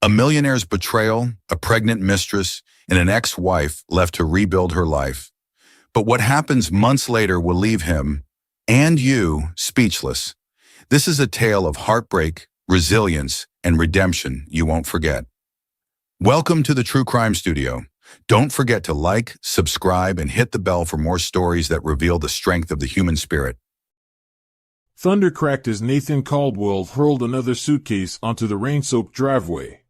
A millionaire's betrayal, a pregnant mistress, and an ex-wife left to rebuild her life. But what happens months later will leave him, and you, speechless. This is a tale of heartbreak, resilience, and redemption you won't forget. Welcome to the True Crime Studio. Don't forget to like, subscribe, and hit the bell for more stories that reveal the strength of the human spirit. Thunder cracked as Nathan Caldwell hurled another suitcase onto the rain-soaked driveway.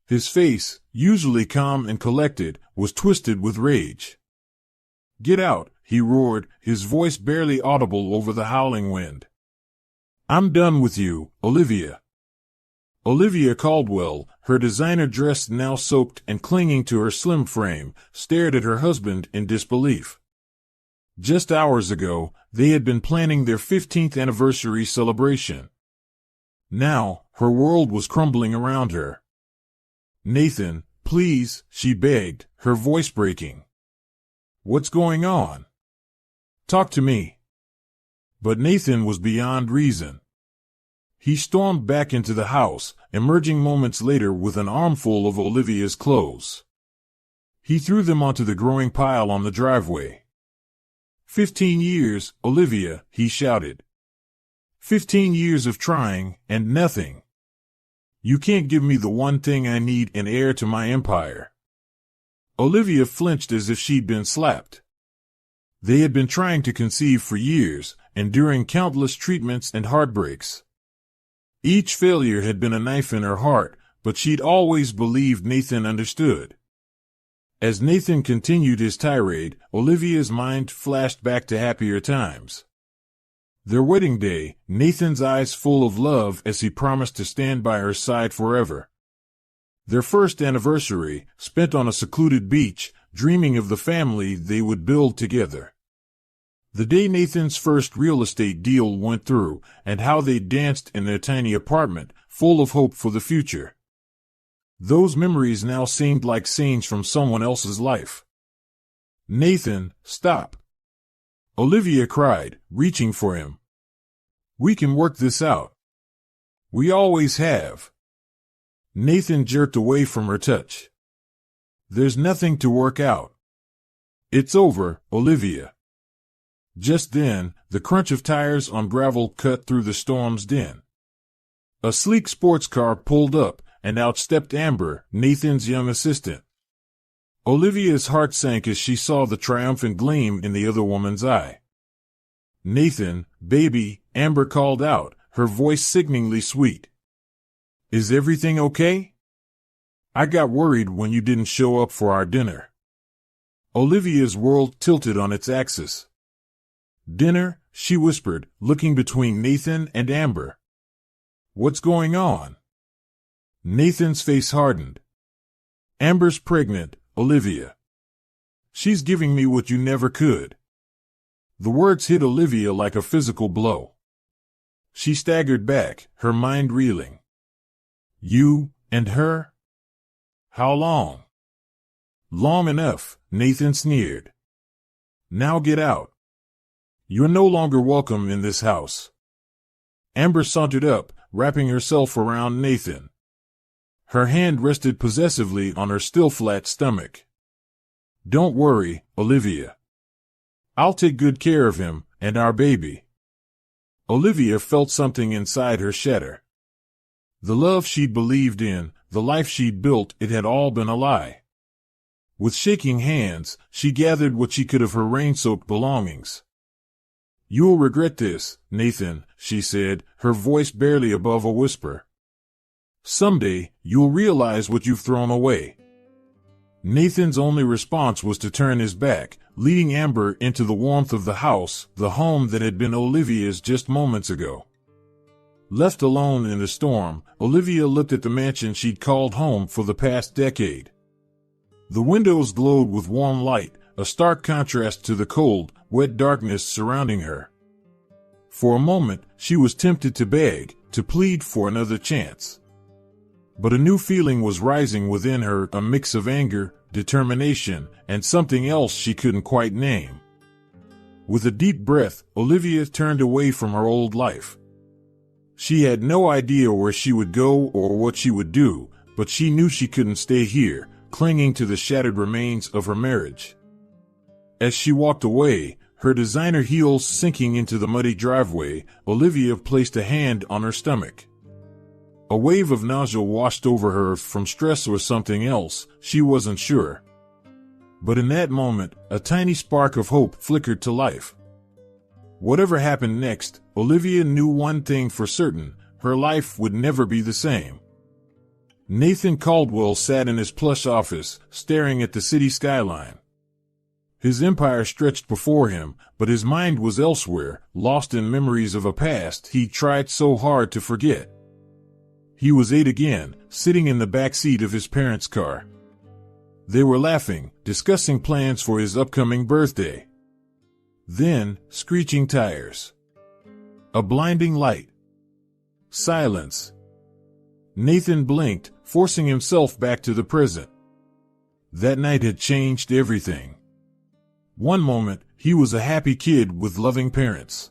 His face, usually calm and collected, was twisted with rage. "Get out," he roared, his voice barely audible over the howling wind. "I'm done with you, Olivia." Olivia Caldwell, her designer dress now soaked and clinging to her slim frame, stared at her husband in disbelief. Just hours ago, they had been planning their 15th anniversary celebration. Now, her world was crumbling around her. "Nathan, please," she begged, her voice breaking. "What's going on? Talk to me." But Nathan was beyond reason. He stormed back into the house, emerging moments later with an armful of Olivia's clothes. He threw them onto the growing pile on the driveway. 15 years, Olivia," he shouted. 15 years of trying, and nothing. You can't give me the one thing I need, an heir to my empire. Olivia flinched as if she'd been slapped. They had been trying to conceive for years, enduring countless treatments and heartbreaks. Each failure had been a knife in her heart, but she'd always believed Nathan understood. As Nathan continued his tirade, Olivia's mind flashed back to happier times. Their wedding day, Nathan's eyes full of love as he promised to stand by her side forever. Their first anniversary, spent on a secluded beach, dreaming of the family they would build together. The day Nathan's first real estate deal went through, and how they danced in their tiny apartment, full of hope for the future. Those memories now seemed like scenes from someone else's life. "Nathan, stop!" Olivia cried, reaching for him. "We can work this out. We always have." Nathan jerked away from her touch. "There's nothing to work out. It's over, Olivia." Just then, the crunch of tires on gravel cut through the storm's din. A sleek sports car pulled up, and out stepped Amber, Nathan's young assistant. Olivia's heart sank as she saw the triumphant gleam in the other woman's eye. "Nathan, baby," Amber called out, her voice sickeningly sweet. "Is everything okay? I got worried when you didn't show up for our dinner." Olivia's world tilted on its axis. "Dinner?" she whispered, looking between Nathan and Amber. "What's going on?" Nathan's face hardened. "Amber's pregnant, Olivia. She's giving me what you never could." The words hit Olivia like a physical blow. She staggered back, her mind reeling. "You and her? How long?" "Long enough," Nathan sneered. "Now get out. You're no longer welcome in this house." Amber sauntered up, wrapping herself around Nathan. Her hand rested possessively on her still flat stomach. "Don't worry, Olivia. I'll take good care of him, and our baby." Olivia felt something inside her shatter. The love she'd believed in, the life she'd built, it had all been a lie. With shaking hands, she gathered what she could of her rain-soaked belongings. "You'll regret this, Nathan," she said, her voice barely above a whisper. "Someday, you'll realize what you've thrown away." Nathan's only response was to turn his back, leading Amber into the warmth of the house, the home that had been Olivia's just moments ago. Left alone in the storm, Olivia looked at the mansion she'd called home for the past decade. The windows glowed with warm light, a stark contrast to the cold, wet darkness surrounding her. For a moment, she was tempted to beg, to plead for another chance. But a new feeling was rising within her, a mix of anger, determination, and something else she couldn't quite name. With a deep breath, Olivia turned away from her old life. She had no idea where she would go or what she would do, but she knew she couldn't stay here, clinging to the shattered remains of her marriage. As she walked away, her designer heels sinking into the muddy driveway, Olivia placed a hand on her stomach. A wave of nausea washed over her from stress or something else, she wasn't sure. But in that moment, a tiny spark of hope flickered to life. Whatever happened next, Olivia knew one thing for certain: her life would never be the same. Nathan Caldwell sat in his plush office, staring at the city skyline. His empire stretched before him, but his mind was elsewhere, lost in memories of a past he tried so hard to forget. He was 8 again, sitting in the back seat of his parents' car. They were laughing, discussing plans for his upcoming birthday. Then, screeching tires. A blinding light. Silence. Nathan blinked, forcing himself back to the present. That night had changed everything. One moment, he was a happy kid with loving parents.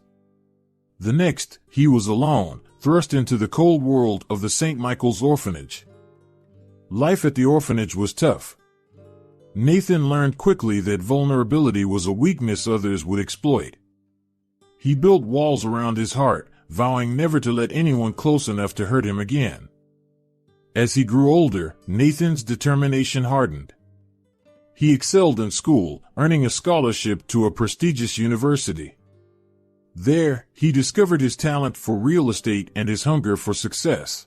The next, he was alone, thrust into the cold world of the St. Michael's orphanage. Life at the orphanage was tough. Nathan learned quickly that vulnerability was a weakness others would exploit. He built walls around his heart, vowing never to let anyone close enough to hurt him again. As he grew older, Nathan's determination hardened. He excelled in school, earning a scholarship to a prestigious university. There, he discovered his talent for real estate and his hunger for success.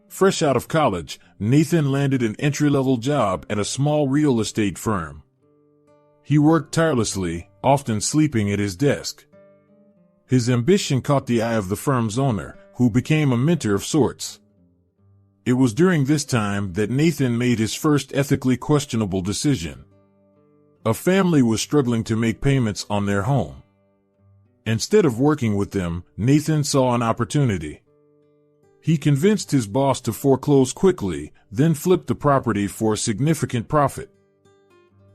Fresh out of college, Nathan landed an entry-level job at a small real estate firm. He worked tirelessly, often sleeping at his desk. His ambition caught the eye of the firm's owner, who became a mentor of sorts. It was during this time that Nathan made his first ethically questionable decision. A family was struggling to make payments on their home. Instead of working with them, Nathan saw an opportunity. He convinced his boss to foreclose quickly, then flipped the property for a significant profit.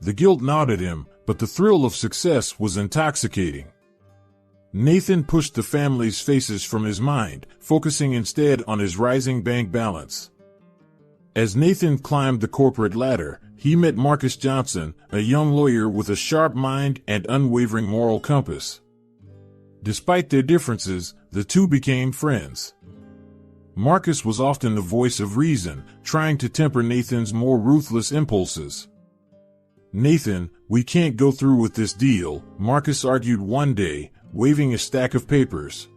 The guilt gnawed at him, but the thrill of success was intoxicating. Nathan pushed the family's faces from his mind, focusing instead on his rising bank balance. As Nathan climbed the corporate ladder, he met Marcus Johnson, a young lawyer with a sharp mind and unwavering moral compass. Despite their differences, the two became friends. Marcus was often the voice of reason, trying to temper Nathan's more ruthless impulses. "Nathan, we can't go through with this deal," Marcus argued one day, waving a stack of papers.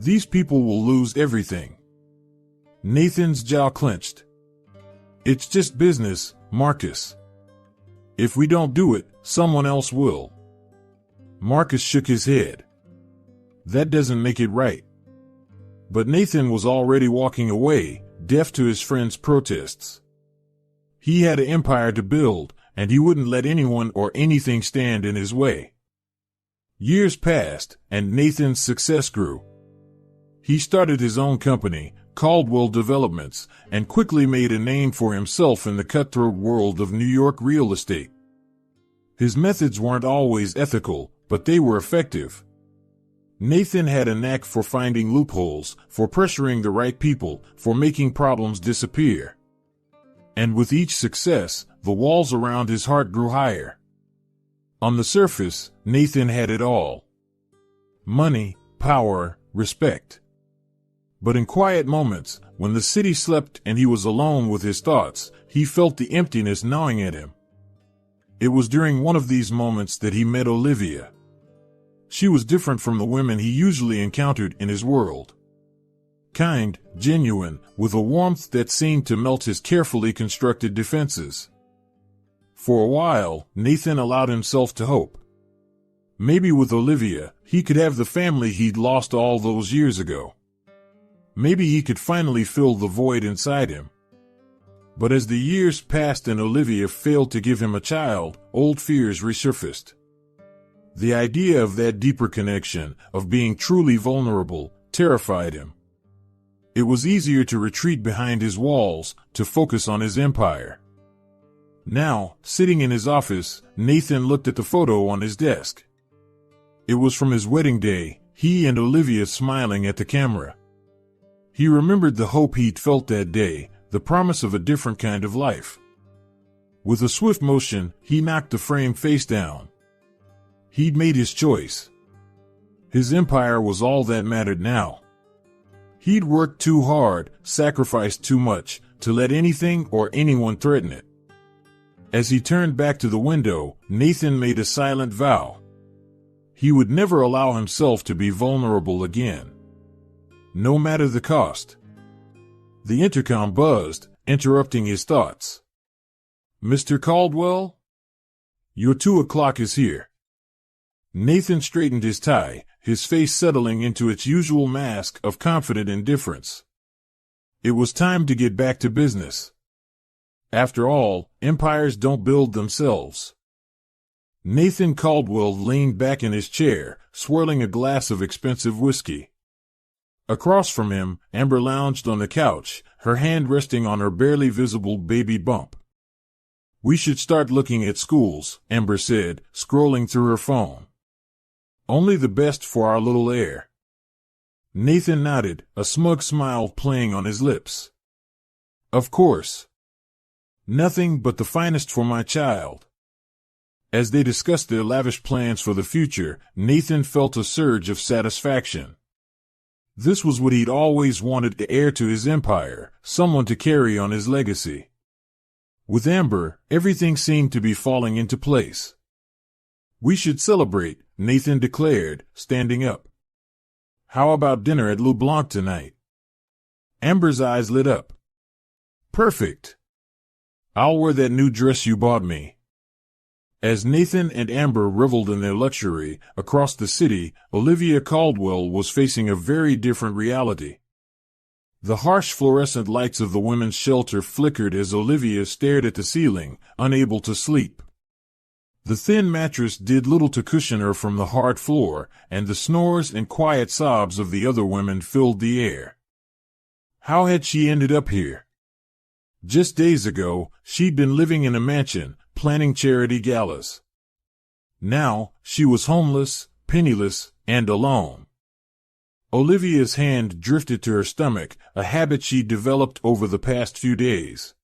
"These people will lose everything." Nathan's jaw clenched. "It's just business, Marcus. If we don't do it, someone else will." Marcus shook his head. "That doesn't make it right." But Nathan was already walking away, deaf to his friend's protests. He had an empire to build, and he wouldn't let anyone or anything stand in his way. Years passed, and Nathan's success grew. He started his own company, Caldwell Developments, and quickly made a name for himself in the cutthroat world of New York real estate. His methods weren't always ethical, but they were effective. Nathan had a knack for finding loopholes, for pressuring the right people, for making problems disappear. And with each success, the walls around his heart grew higher. On the surface, Nathan had it all: money, power, respect. But in quiet moments, when the city slept and he was alone with his thoughts, he felt the emptiness gnawing at him. It was during one of these moments that he met Olivia. She was different from the women he usually encountered in his world. Kind, genuine, with a warmth that seemed to melt his carefully constructed defenses. For a while, Nathan allowed himself to hope. Maybe with Olivia, he could have the family he'd lost all those years ago. Maybe he could finally fill the void inside him. But as the years passed and Olivia failed to give him a child, old fears resurfaced. The idea of that deeper connection, of being truly vulnerable, terrified him. It was easier to retreat behind his walls, to focus on his empire. Now, sitting in his office, Nathan looked at the photo on his desk. It was from his wedding day, he and Olivia smiling at the camera. He remembered the hope he'd felt that day, the promise of a different kind of life. With a swift motion, he knocked the frame face down. He'd made his choice. His empire was all that mattered now. He'd worked too hard, sacrificed too much, to let anything or anyone threaten it. As he turned back to the window, Nathan made a silent vow. He would never allow himself to be vulnerable again. No matter the cost. The intercom buzzed, interrupting his thoughts. "Mr. Caldwell? Your 2 o'clock is here." Nathan straightened his tie, his face settling into its usual mask of confident indifference. It was time to get back to business. After all, empires don't build themselves. Nathan Caldwell leaned back in his chair, swirling a glass of expensive whiskey. Across from him, Amber lounged on the couch, her hand resting on her barely visible baby bump. "We should start looking at schools," Amber said, scrolling through her phone. "Only the best for our little heir." Nathan nodded, a smug smile playing on his lips. "Of course. Nothing but the finest for my child." As they discussed their lavish plans for the future, Nathan felt a surge of satisfaction. This was what he'd always wanted: the heir to his empire, someone to carry on his legacy. With Amber, everything seemed to be falling into place. "We should celebrate," Nathan declared, standing up. "How about dinner at LeBlanc tonight?" Amber's eyes lit up. "Perfect. I'll wear that new dress you bought me." As Nathan and Amber reveled in their luxury, across the city, Olivia Caldwell was facing a very different reality. The harsh fluorescent lights of the women's shelter flickered as Olivia stared at the ceiling, unable to sleep. The thin mattress did little to cushion her from the hard floor, and the snores and quiet sobs of the other women filled the air. How had she ended up here? Just days ago, she'd been living in a mansion, planning charity galas. Now, she was homeless, penniless, and alone. Olivia's hand drifted to her stomach, a habit she'd developed over the past few days.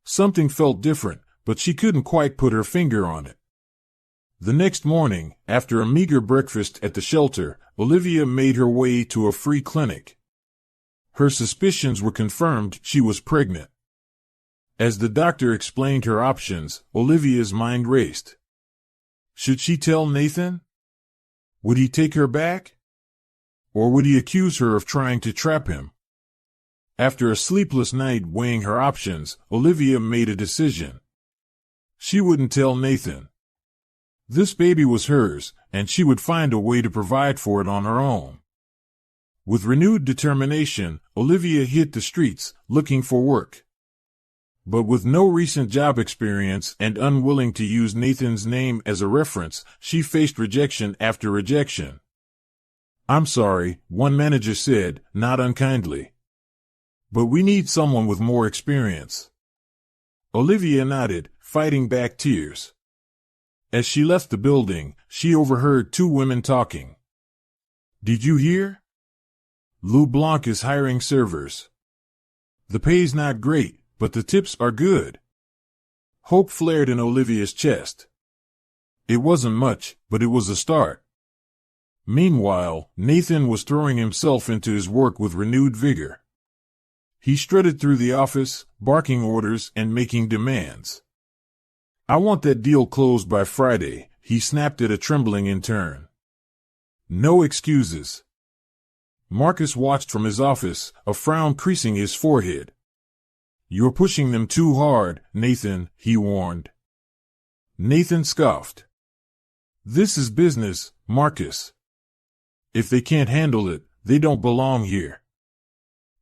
Something felt different, but she couldn't quite put her finger on it. The next morning, after a meager breakfast at the shelter, Olivia made her way to a free clinic. Her suspicions were confirmed: she was pregnant. As the doctor explained her options, Olivia's mind raced. Should she tell Nathan? Would he take her back? Or would he accuse her of trying to trap him? After a sleepless night weighing her options, Olivia made a decision. She wouldn't tell Nathan. This baby was hers, and she would find a way to provide for it on her own. With renewed determination, Olivia hit the streets, looking for work. But with no recent job experience and unwilling to use Nathan's name as a reference, she faced rejection after rejection. "I'm sorry," one manager said, not unkindly. "But we need someone with more experience." Olivia nodded, fighting back tears. As she left the building, she overheard two women talking. "Did you hear? LeBlanc is hiring servers. The pay's not great, but the tips are good." Hope flared in Olivia's chest. It wasn't much, but it was a start. Meanwhile, Nathan was throwing himself into his work with renewed vigor. He strutted through the office, barking orders and making demands. "I want that deal closed by Friday," he snapped at a trembling intern. "No excuses." Marcus watched from his office, a frown creasing his forehead. "You're pushing them too hard, Nathan," he warned. Nathan scoffed. "This is business, Marcus. If they can't handle it, they don't belong here."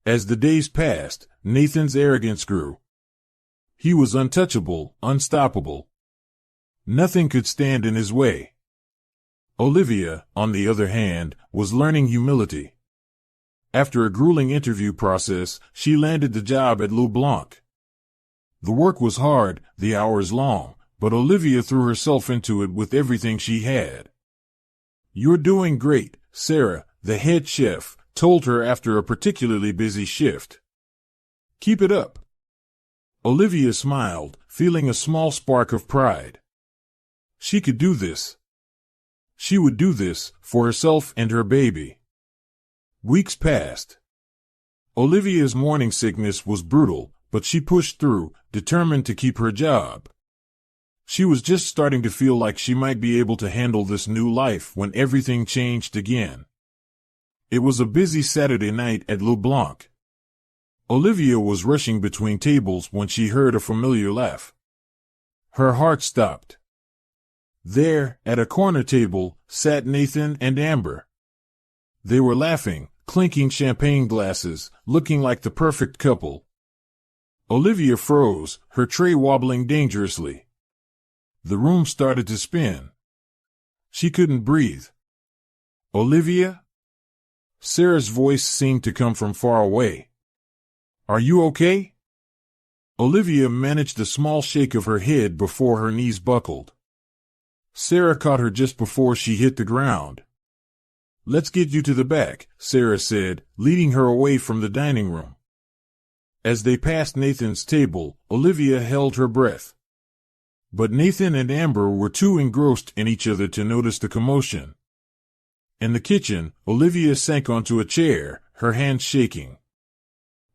As the days passed, Nathan's arrogance grew. He was untouchable, unstoppable. Nothing could stand in his way. Olivia, on the other hand, was learning humility. After a grueling interview process, she landed the job at LeBlanc. The work was hard, the hours long, but Olivia threw herself into it with everything she had. "You're doing great," Sarah, the head chef, told her after a particularly busy shift. Keep it up. Olivia smiled, feeling a small spark of pride. She could do this. She would do this for herself and her baby. Weeks passed. Olivia's morning sickness was brutal, but she pushed through, determined to keep her job. She was just starting to feel like she might be able to handle this new life when everything changed again. It was a busy Saturday night at Le Blanc. Olivia was rushing between tables when she heard a familiar laugh. Her heart stopped. There, at a corner table, sat Nathan and Amber. They were laughing, clinking champagne glasses, looking like the perfect couple. Olivia froze, her tray wobbling dangerously. The room started to spin. She couldn't breathe. Olivia? Sarah's voice seemed to come from far away. Are you okay? Olivia managed a small shake of her head before her knees buckled. Sarah caught her just before she hit the ground. Let's get you to the back, Sarah said, leading her away from the dining room. As they passed Nathan's table, Olivia held her breath. But Nathan and Amber were too engrossed in each other to notice the commotion. In the kitchen, Olivia sank onto a chair, her hands shaking.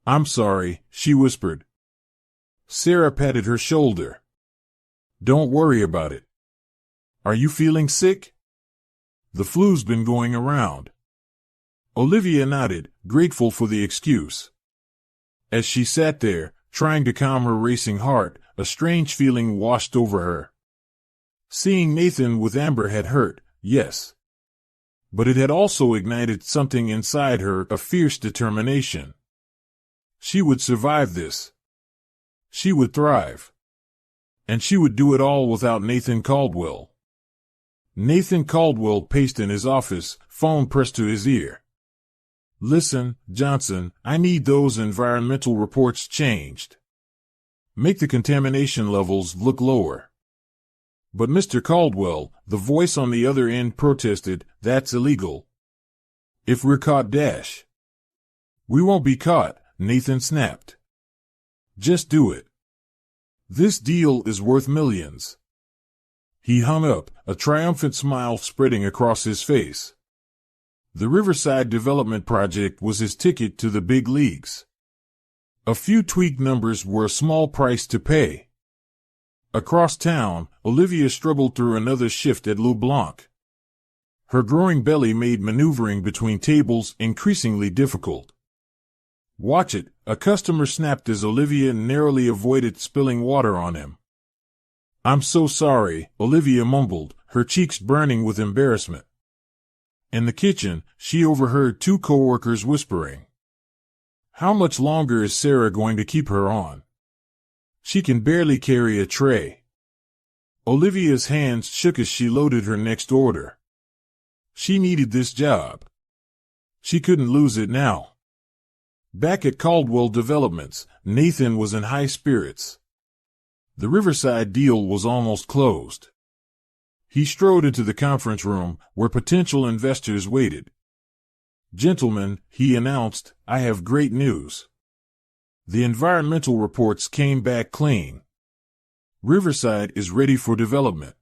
I'm sorry, she whispered. Sarah patted her shoulder. Don't worry about it. Are you feeling sick? The flu's been going around. Olivia nodded, grateful for the excuse. As she sat there, trying to calm her racing heart, a strange feeling washed over her. Seeing Nathan with Amber had hurt, yes. But it had also ignited something inside her, a fierce determination. She would survive this. She would thrive. And she would do it all without Nathan Caldwell. Nathan Caldwell paced in his office, phone pressed to his ear. Listen, Johnson, I need those environmental reports changed. Make the contamination levels look lower. But Mr. Caldwell, the voice on the other end protested, that's illegal. If we're caught, dash. We won't be caught, Nathan snapped. Just do it. This deal is worth millions. He hung up, a triumphant smile spreading across his face. The Riverside Development Project was his ticket to the big leagues. A few tweaked numbers were a small price to pay. Across town, Olivia struggled through another shift at Le Blanc. Her growing belly made maneuvering between tables increasingly difficult. Watch it, a customer snapped as Olivia narrowly avoided spilling water on him. I'm so sorry, Olivia mumbled, her cheeks burning with embarrassment. In the kitchen, she overheard two co-workers whispering. How much longer is Sarah going to keep her on? She can barely carry a tray. Olivia's hands shook as she loaded her next order. She needed this job. She couldn't lose it now. Back at Caldwell Developments, Nathan was in high spirits. The Riverside deal was almost closed. He strode into the conference room, where potential investors waited. Gentlemen, he announced, I have great news. The environmental reports came back clean. Riverside is ready for development.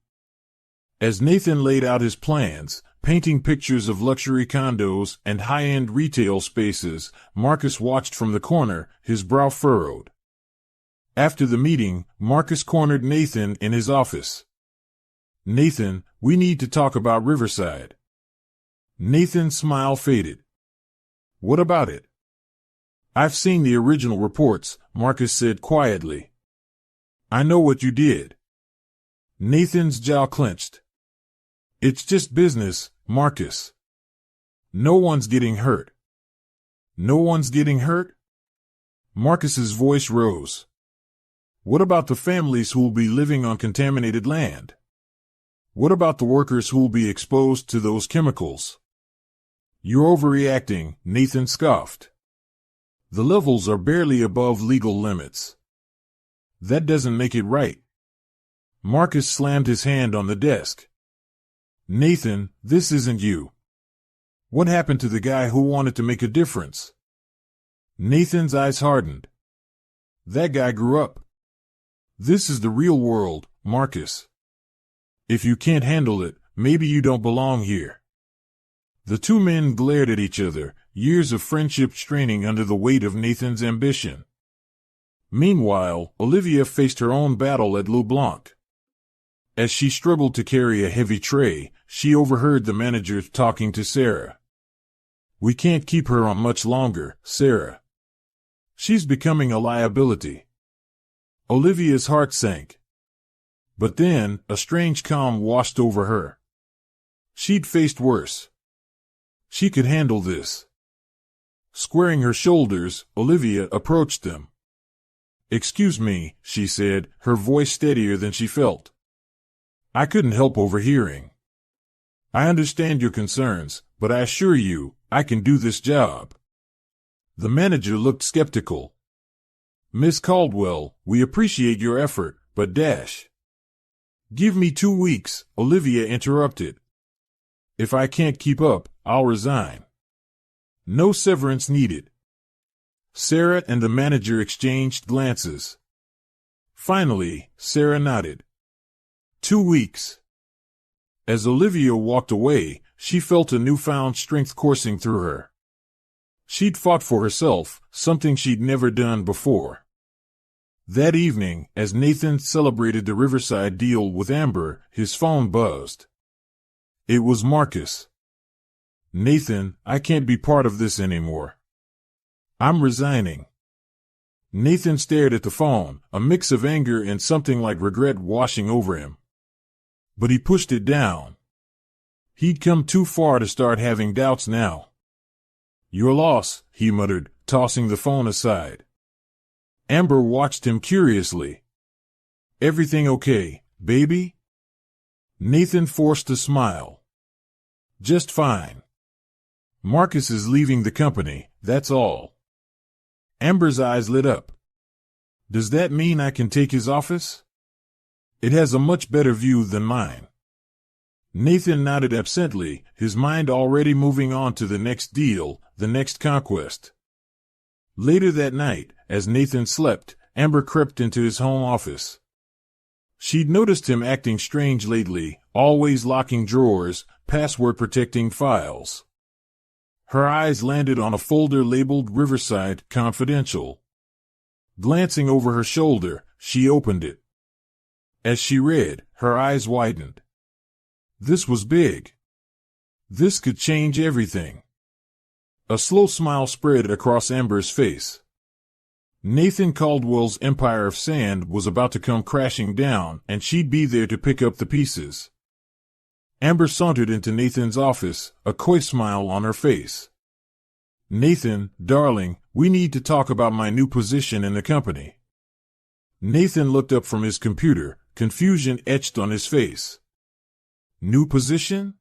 As Nathan laid out his plans, painting pictures of luxury condos and high-end retail spaces, Marcus watched from the corner, his brow furrowed. After the meeting, Marcus cornered Nathan in his office. Nathan, we need to talk about Riverside. Nathan's smile faded. What about it? I've seen the original reports, Marcus said quietly. I know what you did. Nathan's jaw clenched. It's just business, Marcus. No one's getting hurt. No one's getting hurt? Marcus's voice rose. What about the families who'll be living on contaminated land? What about the workers who'll be exposed to those chemicals? You're overreacting, Nathan scoffed. The levels are barely above legal limits. That doesn't make it right. Marcus slammed his hand on the desk. Nathan, this isn't you. What happened to the guy who wanted to make a difference? Nathan's eyes hardened. that guy grew up. This is the real world, Marcus. If you can't handle it, maybe you don't belong here. The two men glared at each other, years of friendship straining under the weight of Nathan's ambition. Meanwhile, Olivia faced her own battle at Le Blanc. As she struggled to carry a heavy tray, she overheard the manager talking to Sarah. "We can't keep her on much longer, Sarah. She's becoming a liability." Olivia's heart sank. But then, a strange calm washed over her. She'd faced worse. She could handle this. Squaring her shoulders, Olivia approached them. "Excuse me," she said, her voice steadier than she felt. "I couldn't help overhearing. I understand your concerns, but I assure you, I can do this job." The manager looked skeptical. "Miss Caldwell, we appreciate your effort, but dash." "Give me 2 weeks," Olivia interrupted. "If I can't keep up, I'll resign." "No severance needed." Sarah and the manager exchanged glances. Finally, Sarah nodded. 2 weeks. As Olivia walked away, she felt a newfound strength coursing through her. She'd fought for herself, something she'd never done before. That evening, as Nathan celebrated the Riverside deal with Amber, his phone buzzed. It was Marcus. "Nathan, I can't be part of this anymore. I'm resigning." Nathan stared at the phone, a mix of anger and something like regret washing over him. But he pushed it down. He'd come too far to start having doubts now. "Your loss," he muttered, tossing the phone aside. Amber watched him curiously. "Everything okay, baby?" Nathan forced a smile. "Just fine. Marcus is leaving the company, that's all." Amber's eyes lit up. "Does that mean I can take his office? It has a much better view than mine." Nathan nodded absently, his mind already moving on to the next deal, the next conquest. Later that night, as Nathan slept, Amber crept into his home office. She'd noticed him acting strange lately, always locking drawers, password-protecting files. Her eyes landed on a folder labeled Riverside Confidential. Glancing over her shoulder, she opened it. As she read, her eyes widened. This was big. This could change everything. A slow smile spread across Amber's face. Nathan Caldwell's empire of sand was about to come crashing down, and she'd be there to pick up the pieces. Amber sauntered into Nathan's office, a coy smile on her face. "Nathan, darling, we need to talk about my new position in the company." Nathan looked up from his computer, confusion etched on his face. "New position?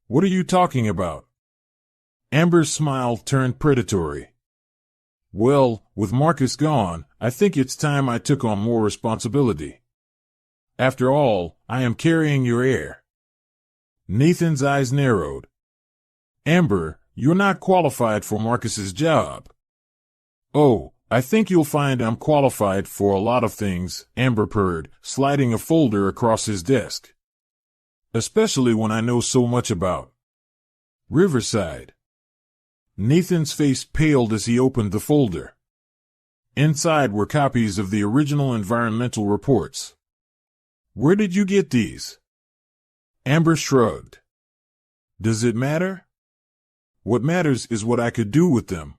What are you talking about?" Amber's smile turned predatory. "Well, with Marcus gone, I think it's time I took on more responsibility. After all, I am carrying your heir." Nathan's eyes narrowed. "Amber, you're not qualified for Marcus's job." "Oh, I think you'll find I'm qualified for a lot of things," Amber purred, sliding a folder across his desk. "Especially when I know so much about Riverside." Nathan's face paled as he opened the folder. Inside were copies of the original environmental reports. "Where did you get these?" Amber shrugged. "Does it matter? What matters is what I could do with them."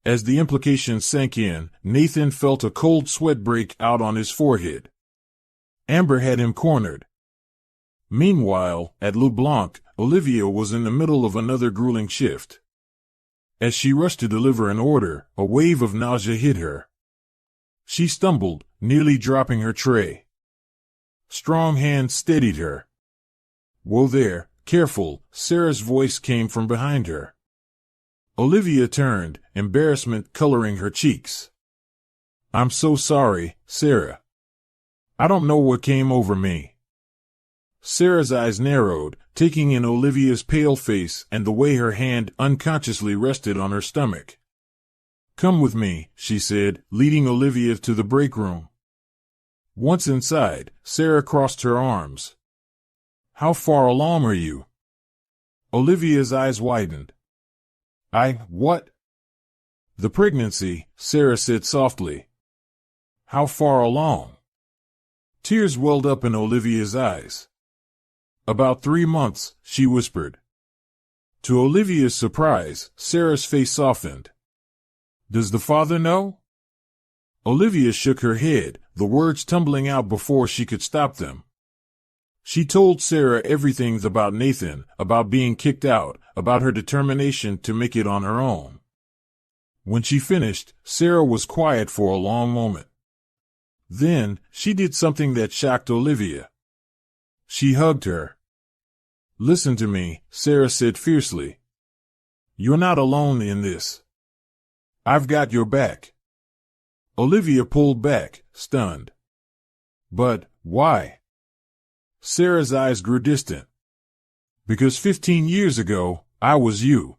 As the implications sank in, Nathan felt a cold sweat break out on his forehead. Amber had him cornered. Meanwhile, at Le Blanc, Olivia was in the middle of another grueling shift. As she rushed to deliver an order, a wave of nausea hit her. She stumbled, nearly dropping her tray. Strong hands steadied her. "Whoa there, careful," Sarah's voice came from behind her. Olivia turned, embarrassment coloring her cheeks. "I'm so sorry, Sarah. I don't know what came over me." Sarah's eyes narrowed, taking in Olivia's pale face and the way her hand unconsciously rested on her stomach. Come with me, she said, leading Olivia to the break room. Once inside, Sarah crossed her arms. How far along are you? Olivia's eyes widened. What? The pregnancy, Sarah said softly. How far along? Tears welled up in Olivia's eyes. About 3 months, she whispered. To Olivia's surprise, Sarah's face softened. Does the father know? Olivia shook her head, the words tumbling out before she could stop them. She told Sarah everything about Nathan, about being kicked out, about her determination to make it on her own. When she finished, Sarah was quiet for a long moment. Then, she did something that shocked Olivia. She hugged her. Listen to me, Sarah said fiercely. You're not alone in this. I've got your back. Olivia pulled back, stunned. But, why? Sarah's eyes grew distant. Because 15 years ago, I was you.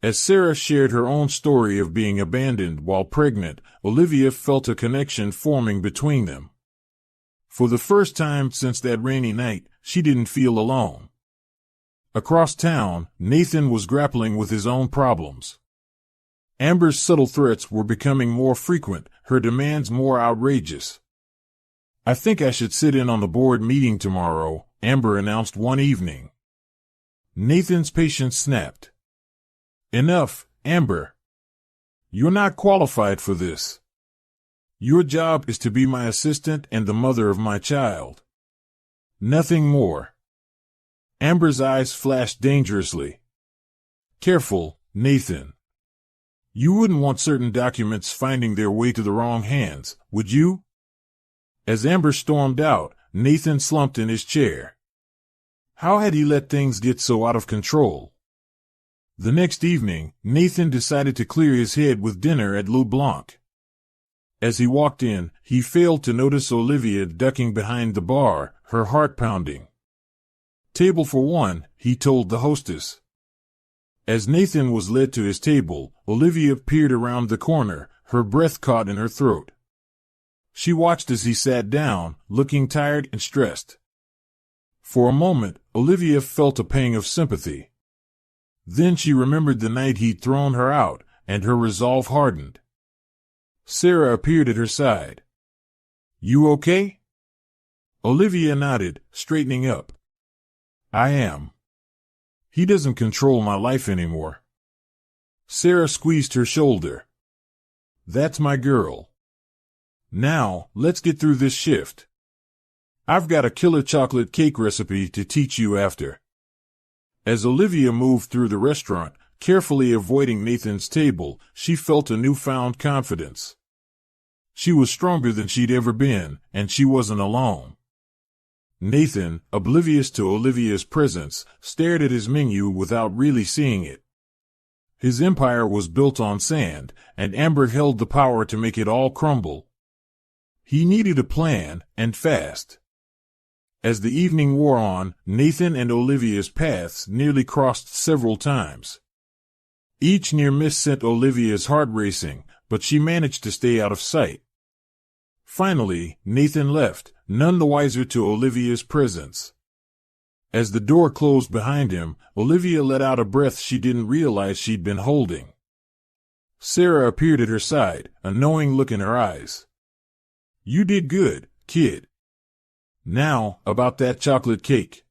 As Sarah shared her own story of being abandoned while pregnant, Olivia felt a connection forming between them. For the first time since that rainy night, she didn't feel alone. Across town, Nathan was grappling with his own problems. Amber's subtle threats were becoming more frequent, her demands more outrageous. I think I should sit in on the board meeting tomorrow, Amber announced one evening. Nathan's patience snapped. Enough, Amber. You're not qualified for this. Your job is to be my assistant and the mother of my child. Nothing more. Amber's eyes flashed dangerously. Careful, Nathan. You wouldn't want certain documents finding their way to the wrong hands, would you? As Amber stormed out, Nathan slumped in his chair. How had he let things get so out of control? The next evening, Nathan decided to clear his head with dinner at Le Blanc. As he walked in, he failed to notice Olivia ducking behind the bar, her heart pounding. Table for one, he told the hostess. As Nathan was led to his table, Olivia peered around the corner, her breath caught in her throat. She watched as he sat down, looking tired and stressed. For a moment, Olivia felt a pang of sympathy. Then she remembered the night he'd thrown her out, and her resolve hardened. Sarah appeared at her side. You okay? Olivia nodded, straightening up. I am. He doesn't control my life anymore. Sarah squeezed her shoulder. That's my girl. Now, let's get through this shift. I've got a killer chocolate cake recipe to teach you after. As Olivia moved through the restaurant, carefully avoiding Nathan's table, she felt a newfound confidence. She was stronger than she'd ever been, and she wasn't alone. Nathan, oblivious to Olivia's presence, stared at his menu without really seeing it. His empire was built on sand, and Amber held the power to make it all crumble. He needed a plan, and fast. As the evening wore on, Nathan and Olivia's paths nearly crossed several times. Each near miss sent Olivia's heart racing, but she managed to stay out of sight. Finally, Nathan left, none the wiser to Olivia's presence. As the door closed behind him, Olivia let out a breath she didn't realize she'd been holding. Sarah appeared at her side, a knowing look in her eyes. You did good, kid. Now, about that chocolate cake.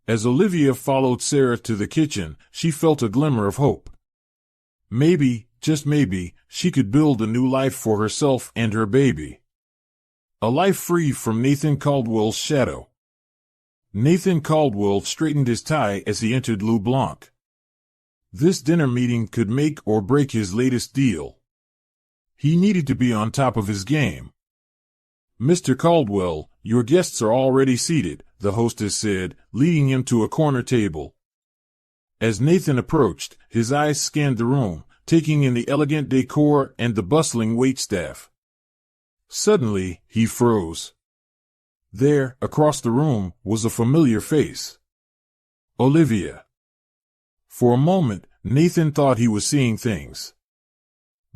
As Olivia followed Sarah to the kitchen, she felt a glimmer of hope. Maybe, just maybe, she could build a new life for herself and her baby. A life free from Nathan Caldwell's shadow. Nathan Caldwell straightened his tie as he entered Le Blanc. This dinner meeting could make or break his latest deal. He needed to be on top of his game. Mr. Caldwell, your guests are already seated, the hostess said, leading him to a corner table. As Nathan approached, his eyes scanned the room, taking in the elegant decor and the bustling waitstaff. Suddenly, he froze. There, across the room, was a familiar face. Olivia. For a moment, Nathan thought he was seeing things.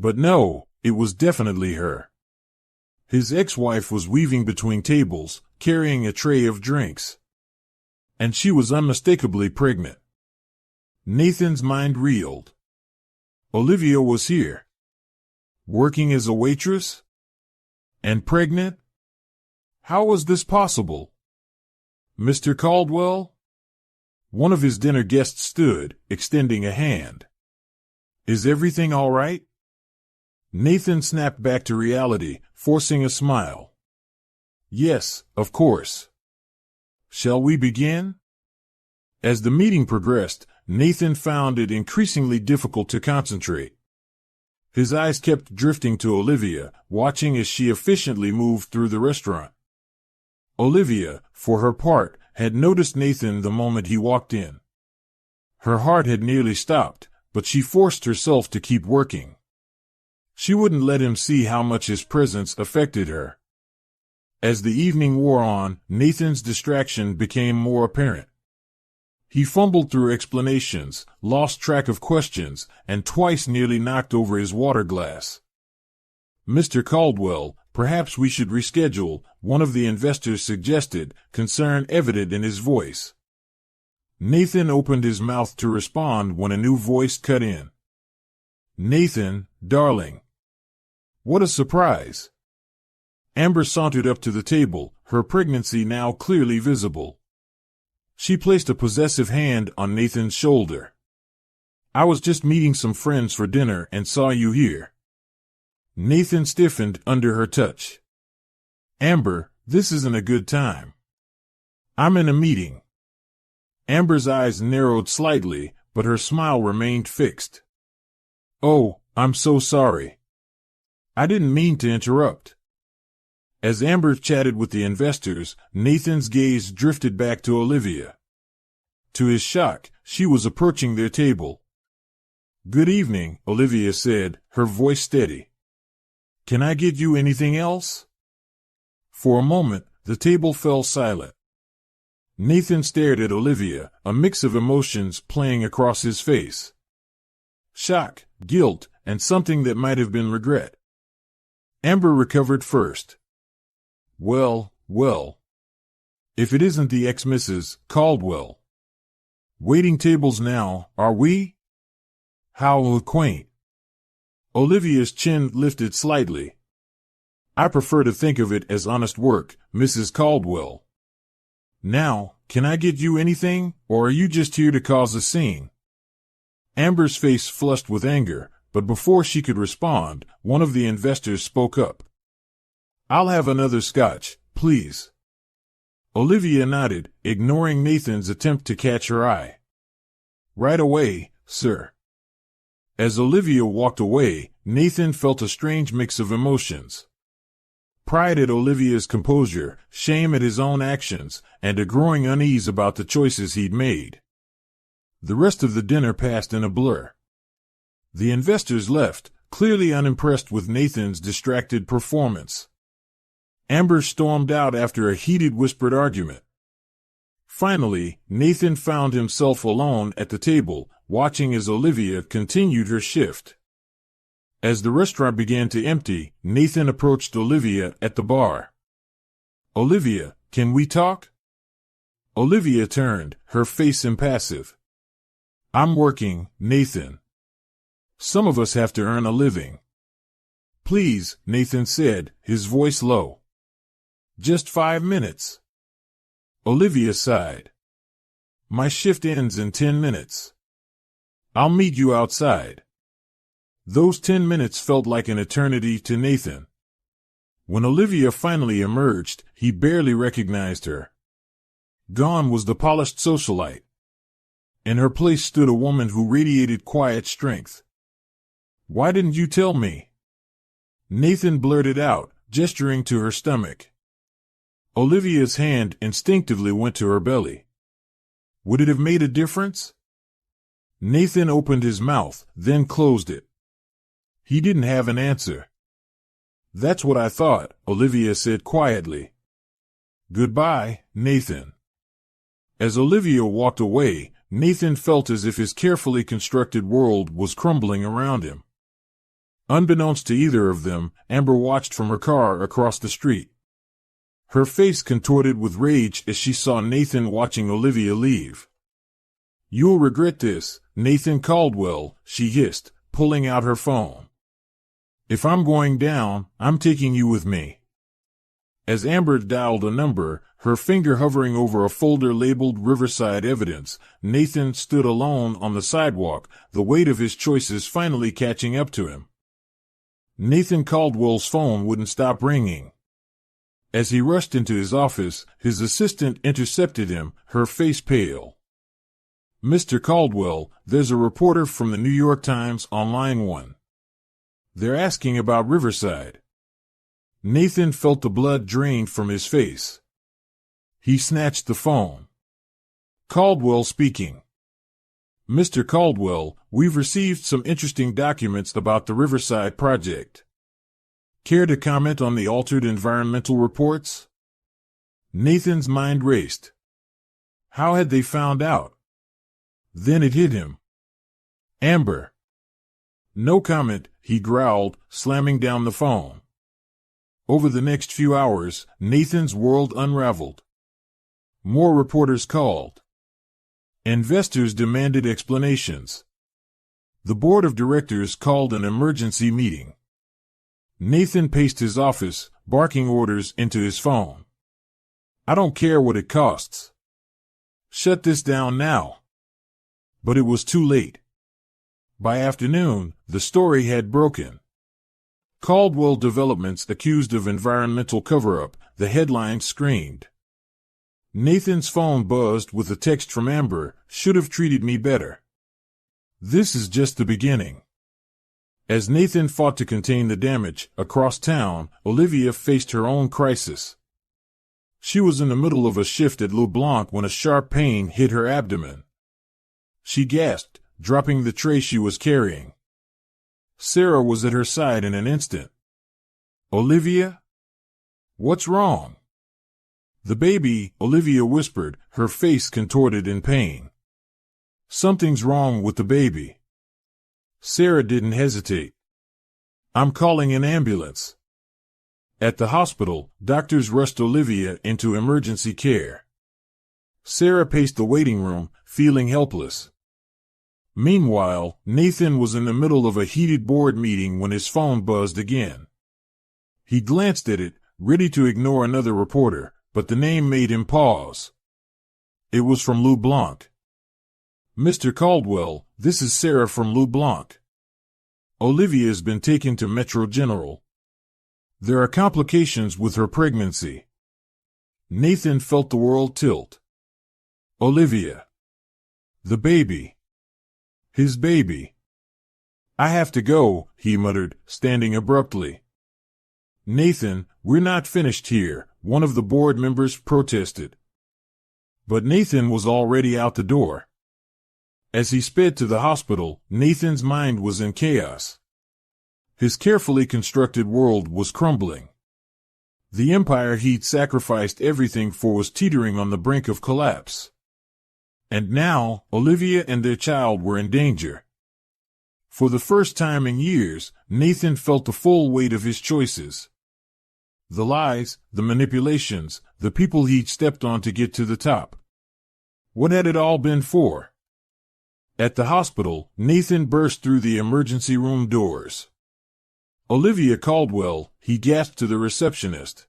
But no, it was definitely her. His ex-wife was weaving between tables, carrying a tray of drinks. And she was unmistakably pregnant. Nathan's mind reeled. Olivia was here. Working as a waitress? And pregnant? How was this possible? Mr. Caldwell? One of his dinner guests stood, extending a hand. Is everything all right? Nathan snapped back to reality, forcing a smile. Yes, of course. Shall we begin? As the meeting progressed, Nathan found it increasingly difficult to concentrate. His eyes kept drifting to Olivia, watching as she efficiently moved through the restaurant. Olivia, for her part, had noticed Nathan the moment he walked in. Her heart had nearly stopped, but she forced herself to keep working. She wouldn't let him see how much his presence affected her. As the evening wore on, Nathan's distraction became more apparent. He fumbled through explanations, lost track of questions, and twice nearly knocked over his water glass. Mr. Caldwell, perhaps we should reschedule, one of the investors suggested, concern evident in his voice. Nathan opened his mouth to respond when a new voice cut in. Nathan, darling. What a surprise. Amber sauntered up to the table, her pregnancy now clearly visible. She placed a possessive hand on Nathan's shoulder. I was just meeting some friends for dinner and saw you here. Nathan stiffened under her touch. Amber, this isn't a good time. I'm in a meeting. Amber's eyes narrowed slightly, but her smile remained fixed. Oh, I'm so sorry. I didn't mean to interrupt. As Amber chatted with the investors, Nathan's gaze drifted back to Olivia. To his shock, she was approaching their table. Good evening, Olivia said, her voice steady. Can I get you anything else? For a moment, the table fell silent. Nathan stared at Olivia, a mix of emotions playing across his face. Shock, guilt, and something that might have been regret. Amber recovered first. Well. If it isn't the ex-Mrs. Caldwell. Waiting tables now, are we? How quaint. Olivia's chin lifted slightly. I prefer to think of it as honest work, Mrs. Caldwell. Now, can I get you anything, or are you just here to cause a scene? Amber's face flushed with anger, but before she could respond, one of the investors spoke up. I'll have another scotch, please. Olivia nodded, ignoring Nathan's attempt to catch her eye. Right away, sir. As Olivia walked away, Nathan felt a strange mix of emotions. Pride at Olivia's composure, shame at his own actions, and a growing unease about the choices he'd made. The rest of the dinner passed in a blur. The investors left, clearly unimpressed with Nathan's distracted performance. Amber stormed out after a heated whispered argument. Finally, Nathan found himself alone at the table, watching as Olivia continued her shift. As the restaurant began to empty, Nathan approached Olivia at the bar. Olivia, can we talk? Olivia turned, her face impassive. I'm working, Nathan. Some of us have to earn a living. Please, Nathan said, his voice low. Just 5 minutes. Olivia sighed. My shift ends in 10 minutes. I'll meet you outside. Those 10 minutes felt like an eternity to Nathan. When Olivia finally emerged, he barely recognized her. Gone was the polished socialite. In her place stood a woman who radiated quiet strength. Why didn't you tell me? Nathan blurted out, gesturing to her stomach. Olivia's hand instinctively went to her belly. Would it have made a difference? Nathan opened his mouth, then closed it. He didn't have an answer. That's what I thought, Olivia said quietly. Goodbye, Nathan. As Olivia walked away, Nathan felt as if his carefully constructed world was crumbling around him. Unbeknownst to either of them, Amber watched from her car across the street. Her face contorted with rage as she saw Nathan watching Olivia leave. "You'll regret this, Nathan Caldwell," she hissed, pulling out her phone. "If I'm going down, I'm taking you with me." As Amber dialed a number, her finger hovering over a folder labeled Riverside Evidence, Nathan stood alone on the sidewalk, the weight of his choices finally catching up to him. Nathan Caldwell's phone wouldn't stop ringing. As he rushed into his office, his assistant intercepted him, her face pale. "Mr. Caldwell, there's a reporter from the New York Times on line 1. They're asking about Riverside." Nathan felt the blood drained from his face. He snatched the phone. "Caldwell speaking." "Mr. Caldwell, we've received some interesting documents about the Riverside project. Care to comment on the altered environmental reports?" Nathan's mind raced. How had they found out? Then it hit him. "Amber." "No comment," he growled, slamming down the phone. Over the next few hours, Nathan's world unraveled. More reporters called. Investors demanded explanations. The board of directors called an emergency meeting. Nathan paced his office, barking orders into his phone. "I don't care what it costs. Shut this down now." But it was too late. By afternoon, the story had broken. Caldwell Developments accused of environmental cover-up, the headline screamed. Nathan's phone buzzed with a text from Amber, "Should have treated me better." This is just the beginning. As Nathan fought to contain the damage, across town, Olivia faced her own crisis. She was in the middle of a shift at LeBlanc when a sharp pain hit her abdomen. She gasped, dropping the tray she was carrying. Sarah was at her side in an instant. "Olivia? What's wrong?" "The baby," Olivia whispered, her face contorted in pain. "Something's wrong with the baby." Sarah didn't hesitate. "I'm calling an ambulance." At the hospital, doctors rushed Olivia into emergency care. Sarah paced the waiting room, feeling helpless. Meanwhile, Nathan was in the middle of a heated board meeting when his phone buzzed again. He glanced at it, ready to ignore another reporter, but the name made him pause. It was from LeBlanc. "Mr. Caldwell, this is Sarah from LeBlanc. Olivia's been taken to Metro General. There are complications with her pregnancy." Nathan felt the world tilt. Olivia. The baby. His baby. "I have to go," he muttered, standing abruptly. "Nathan, we're not finished here," one of the board members protested. But Nathan was already out the door. As he sped to the hospital, Nathan's mind was in chaos. His carefully constructed world was crumbling. The empire he'd sacrificed everything for was teetering on the brink of collapse. And now, Olivia and their child were in danger. For the first time in years, Nathan felt the full weight of his choices. The lies, the manipulations, the people he'd stepped on to get to the top. What had it all been for? At the hospital, Nathan burst through the emergency room doors. "Olivia Caldwell," he gasped to the receptionist.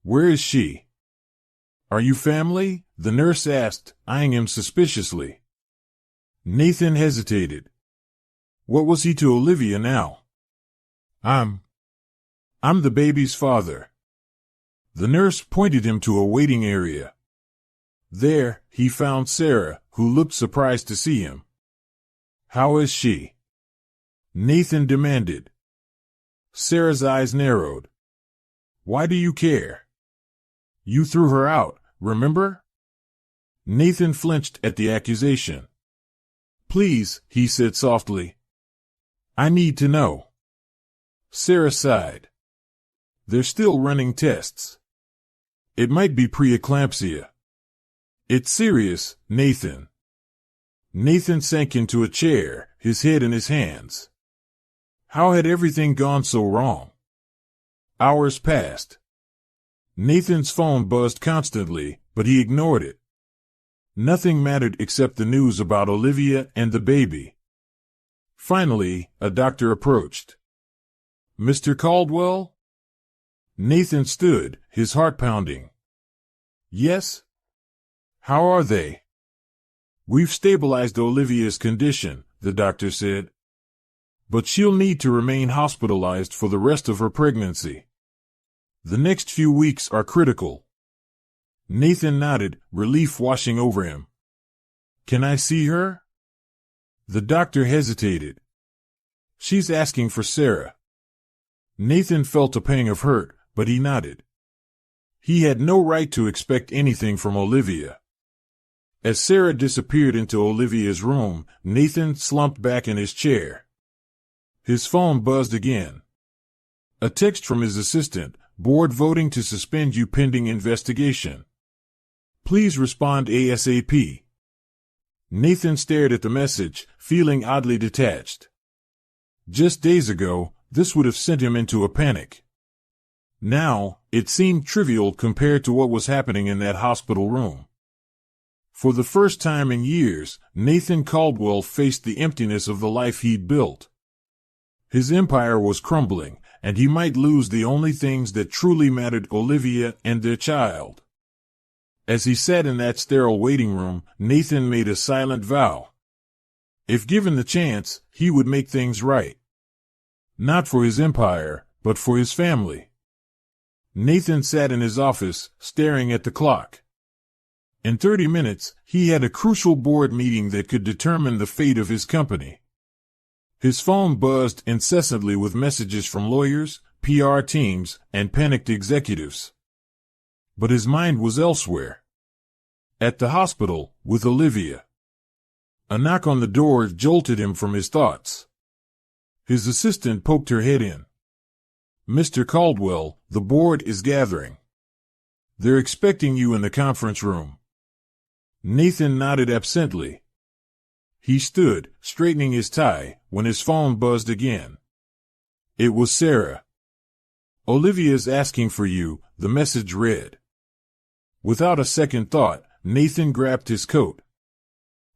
"Where is she?" "Are you family?" the nurse asked, eyeing him suspiciously. Nathan hesitated. What was he to Olivia now? I'm the baby's father." The nurse pointed him to a waiting area. There, he found Sarah, who looked surprised to see him. "How is she?" Nathan demanded. Sarah's eyes narrowed. "Why do you care? You threw her out, remember?" Nathan flinched at the accusation. "Please," he said softly. "I need to know." Sarah sighed. "They're still running tests. It might be preeclampsia." "It's serious, Nathan." Nathan sank into a chair, his head in his hands. How had everything gone so wrong? Hours passed. Nathan's phone buzzed constantly, but he ignored it. Nothing mattered except the news about Olivia and the baby. Finally, a doctor approached. Mr. Caldwell? Nathan stood, his heart pounding. Yes? How are they? We've stabilized Olivia's condition, the doctor said. But she'll need to remain hospitalized for the rest of her pregnancy. The next few weeks are critical. Nathan nodded, relief washing over him. Can I see her? The doctor hesitated. She's asking for Sarah. Nathan felt a pang of hurt, but he nodded. He had no right to expect anything from Olivia. As Sarah disappeared into Olivia's room, Nathan slumped back in his chair. His phone buzzed again. A text from his assistant, board voting to suspend you pending investigation. Please respond ASAP. Nathan stared at the message, feeling oddly detached. Just days ago, this would have sent him into a panic. Now, it seemed trivial compared to what was happening in that hospital room. For the first time in years, Nathan Caldwell faced the emptiness of the life he'd built. His empire was crumbling, and he might lose the only things that truly mattered: Olivia and their child. As he sat in that sterile waiting room, Nathan made a silent vow. If given the chance, he would make things right. Not for his empire, but for his family. Nathan sat in his office, staring at the clock. In 30 minutes, he had a crucial board meeting that could determine the fate of his company. His phone buzzed incessantly with messages from lawyers, PR teams, and panicked executives. But his mind was elsewhere. At the hospital, with Olivia. A knock on the door jolted him from his thoughts. His assistant poked her head in. Mr. Caldwell, the board is gathering. They're expecting you in the conference room. Nathan nodded absently. He stood, straightening his tie, when his phone buzzed again. It was Sarah. Olivia's asking for you, the message read. Without a second thought, Nathan grabbed his coat.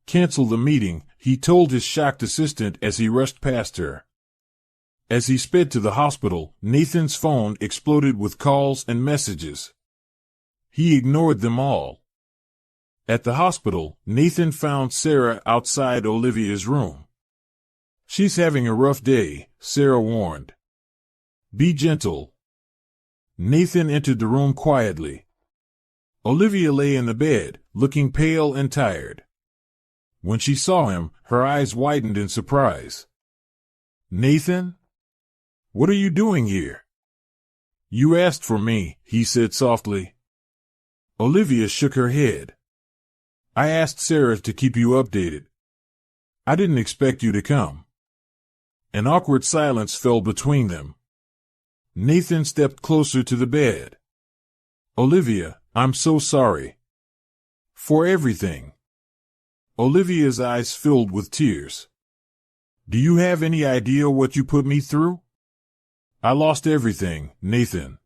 Cancel the meeting, he told his shocked assistant as he rushed past her. As he sped to the hospital, Nathan's phone exploded with calls and messages. He ignored them all. At the hospital, Nathan found Sarah outside Olivia's room. She's having a rough day, Sarah warned. Be gentle. Nathan entered the room quietly. Olivia lay in the bed, looking pale and tired. When she saw him, her eyes widened in surprise. Nathan? What are you doing here? You asked for me, he said softly. Olivia shook her head. I asked Sarah to keep you updated. I didn't expect you to come. An awkward silence fell between them. Nathan stepped closer to the bed. Olivia, I'm so sorry. For everything. Olivia's eyes filled with tears. Do you have any idea what you put me through? I lost everything, Nathan.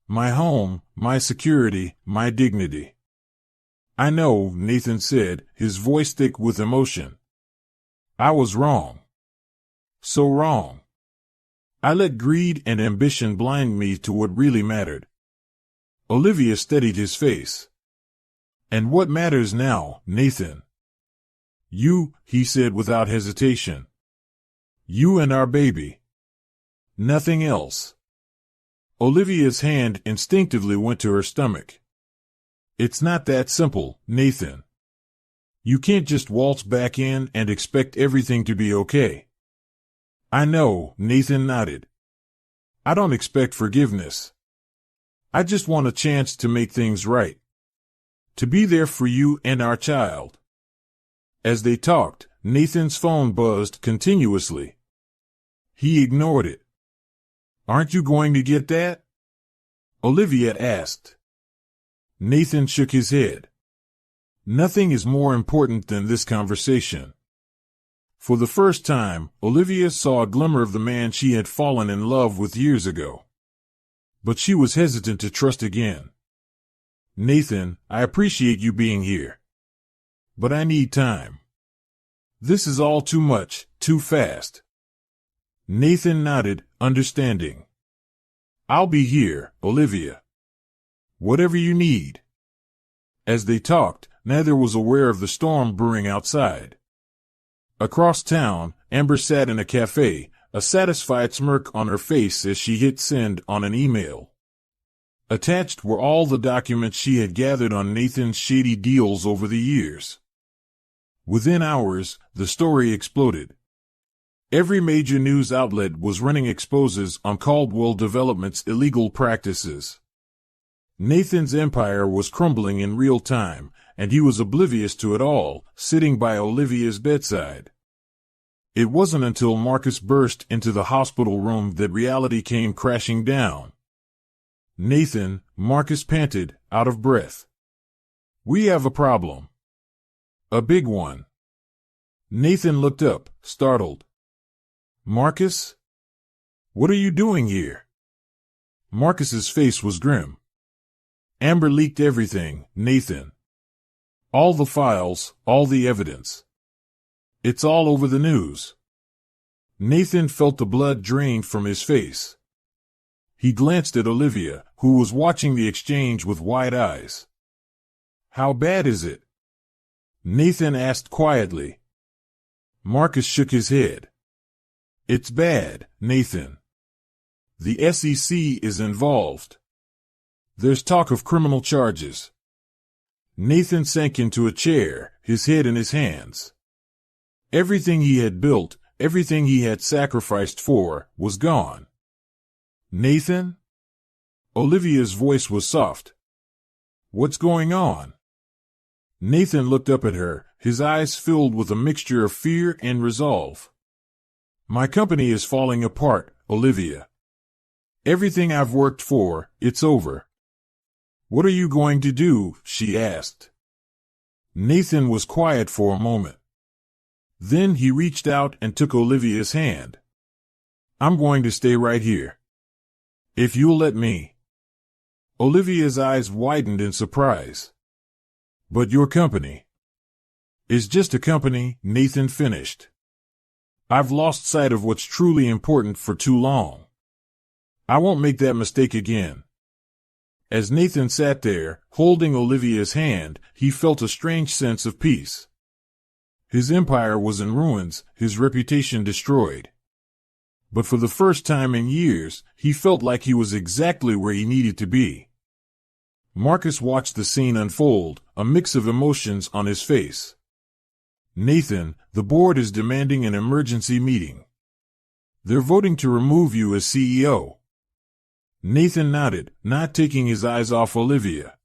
My home, my security, my dignity. I know, Nathan said, his voice thick with emotion. I was wrong. So wrong. I let greed and ambition blind me to what really mattered. Olivia steadied his face. And what matters now, Nathan? You, he said without hesitation. You and our baby. Nothing else. Olivia's hand instinctively went to her stomach. It's not that simple, Nathan. You can't just waltz back in and expect everything to be okay. I know, Nathan nodded. I don't expect forgiveness. I just want a chance to make things right. To be there for you and our child. As they talked, Nathan's phone buzzed continuously. He ignored it. Aren't you going to get that? Olivia asked. Nathan shook his head. Nothing is more important than this conversation. For the first time, Olivia saw a glimmer of the man she had fallen in love with years ago. But she was hesitant to trust again. "Nathan, I appreciate you being here. But I need time. This is all too much, too fast." Nathan nodded, understanding. "I'll be here, Olivia. Whatever you need." As they talked, neither was aware of the storm brewing outside. Across town, Amber sat in a cafe, a satisfied smirk on her face as she hit send on an email. Attached were all the documents she had gathered on Nathan's shady deals over the years. Within hours, the story exploded. Every major news outlet was running exposes on Caldwell Development's illegal practices. Nathan's empire was crumbling in real time, and he was oblivious to it all, sitting by Olivia's bedside. It wasn't until Marcus burst into the hospital room that reality came crashing down. "Nathan," Marcus panted, out of breath. "We have a problem. A big one." Nathan looked up, startled. "Marcus? What are you doing here?" Marcus's face was grim. "Amber leaked everything, Nathan. All the files, all the evidence. It's all over the news." Nathan felt the blood drained from his face. He glanced at Olivia, who was watching the exchange with wide eyes. "How bad is it?" Nathan asked quietly. Marcus shook his head. "It's bad, Nathan. The SEC is involved. There's talk of criminal charges." Nathan sank into a chair, his head in his hands. Everything he had built, everything he had sacrificed for, was gone. "Nathan?" Olivia's voice was soft. "What's going on?" Nathan looked up at her, his eyes filled with a mixture of fear and resolve. "My company is falling apart, Olivia. Everything I've worked for, it's over." "What are you going to do?" she asked. Nathan was quiet for a moment. Then he reached out and took Olivia's hand. "I'm going to stay right here. If you'll let me." Olivia's eyes widened in surprise. "But your company?" "Is just a company," Nathan finished. "I've lost sight of what's truly important for too long. I won't make that mistake again." As Nathan sat there, holding Olivia's hand, he felt a strange sense of peace. His empire was in ruins, his reputation destroyed. But for the first time in years, he felt like he was exactly where he needed to be. Marcus watched the scene unfold, a mix of emotions on his face. "Nathan, the board is demanding an emergency meeting. They're voting to remove you as CEO." Nathan nodded, not taking his eyes off Olivia.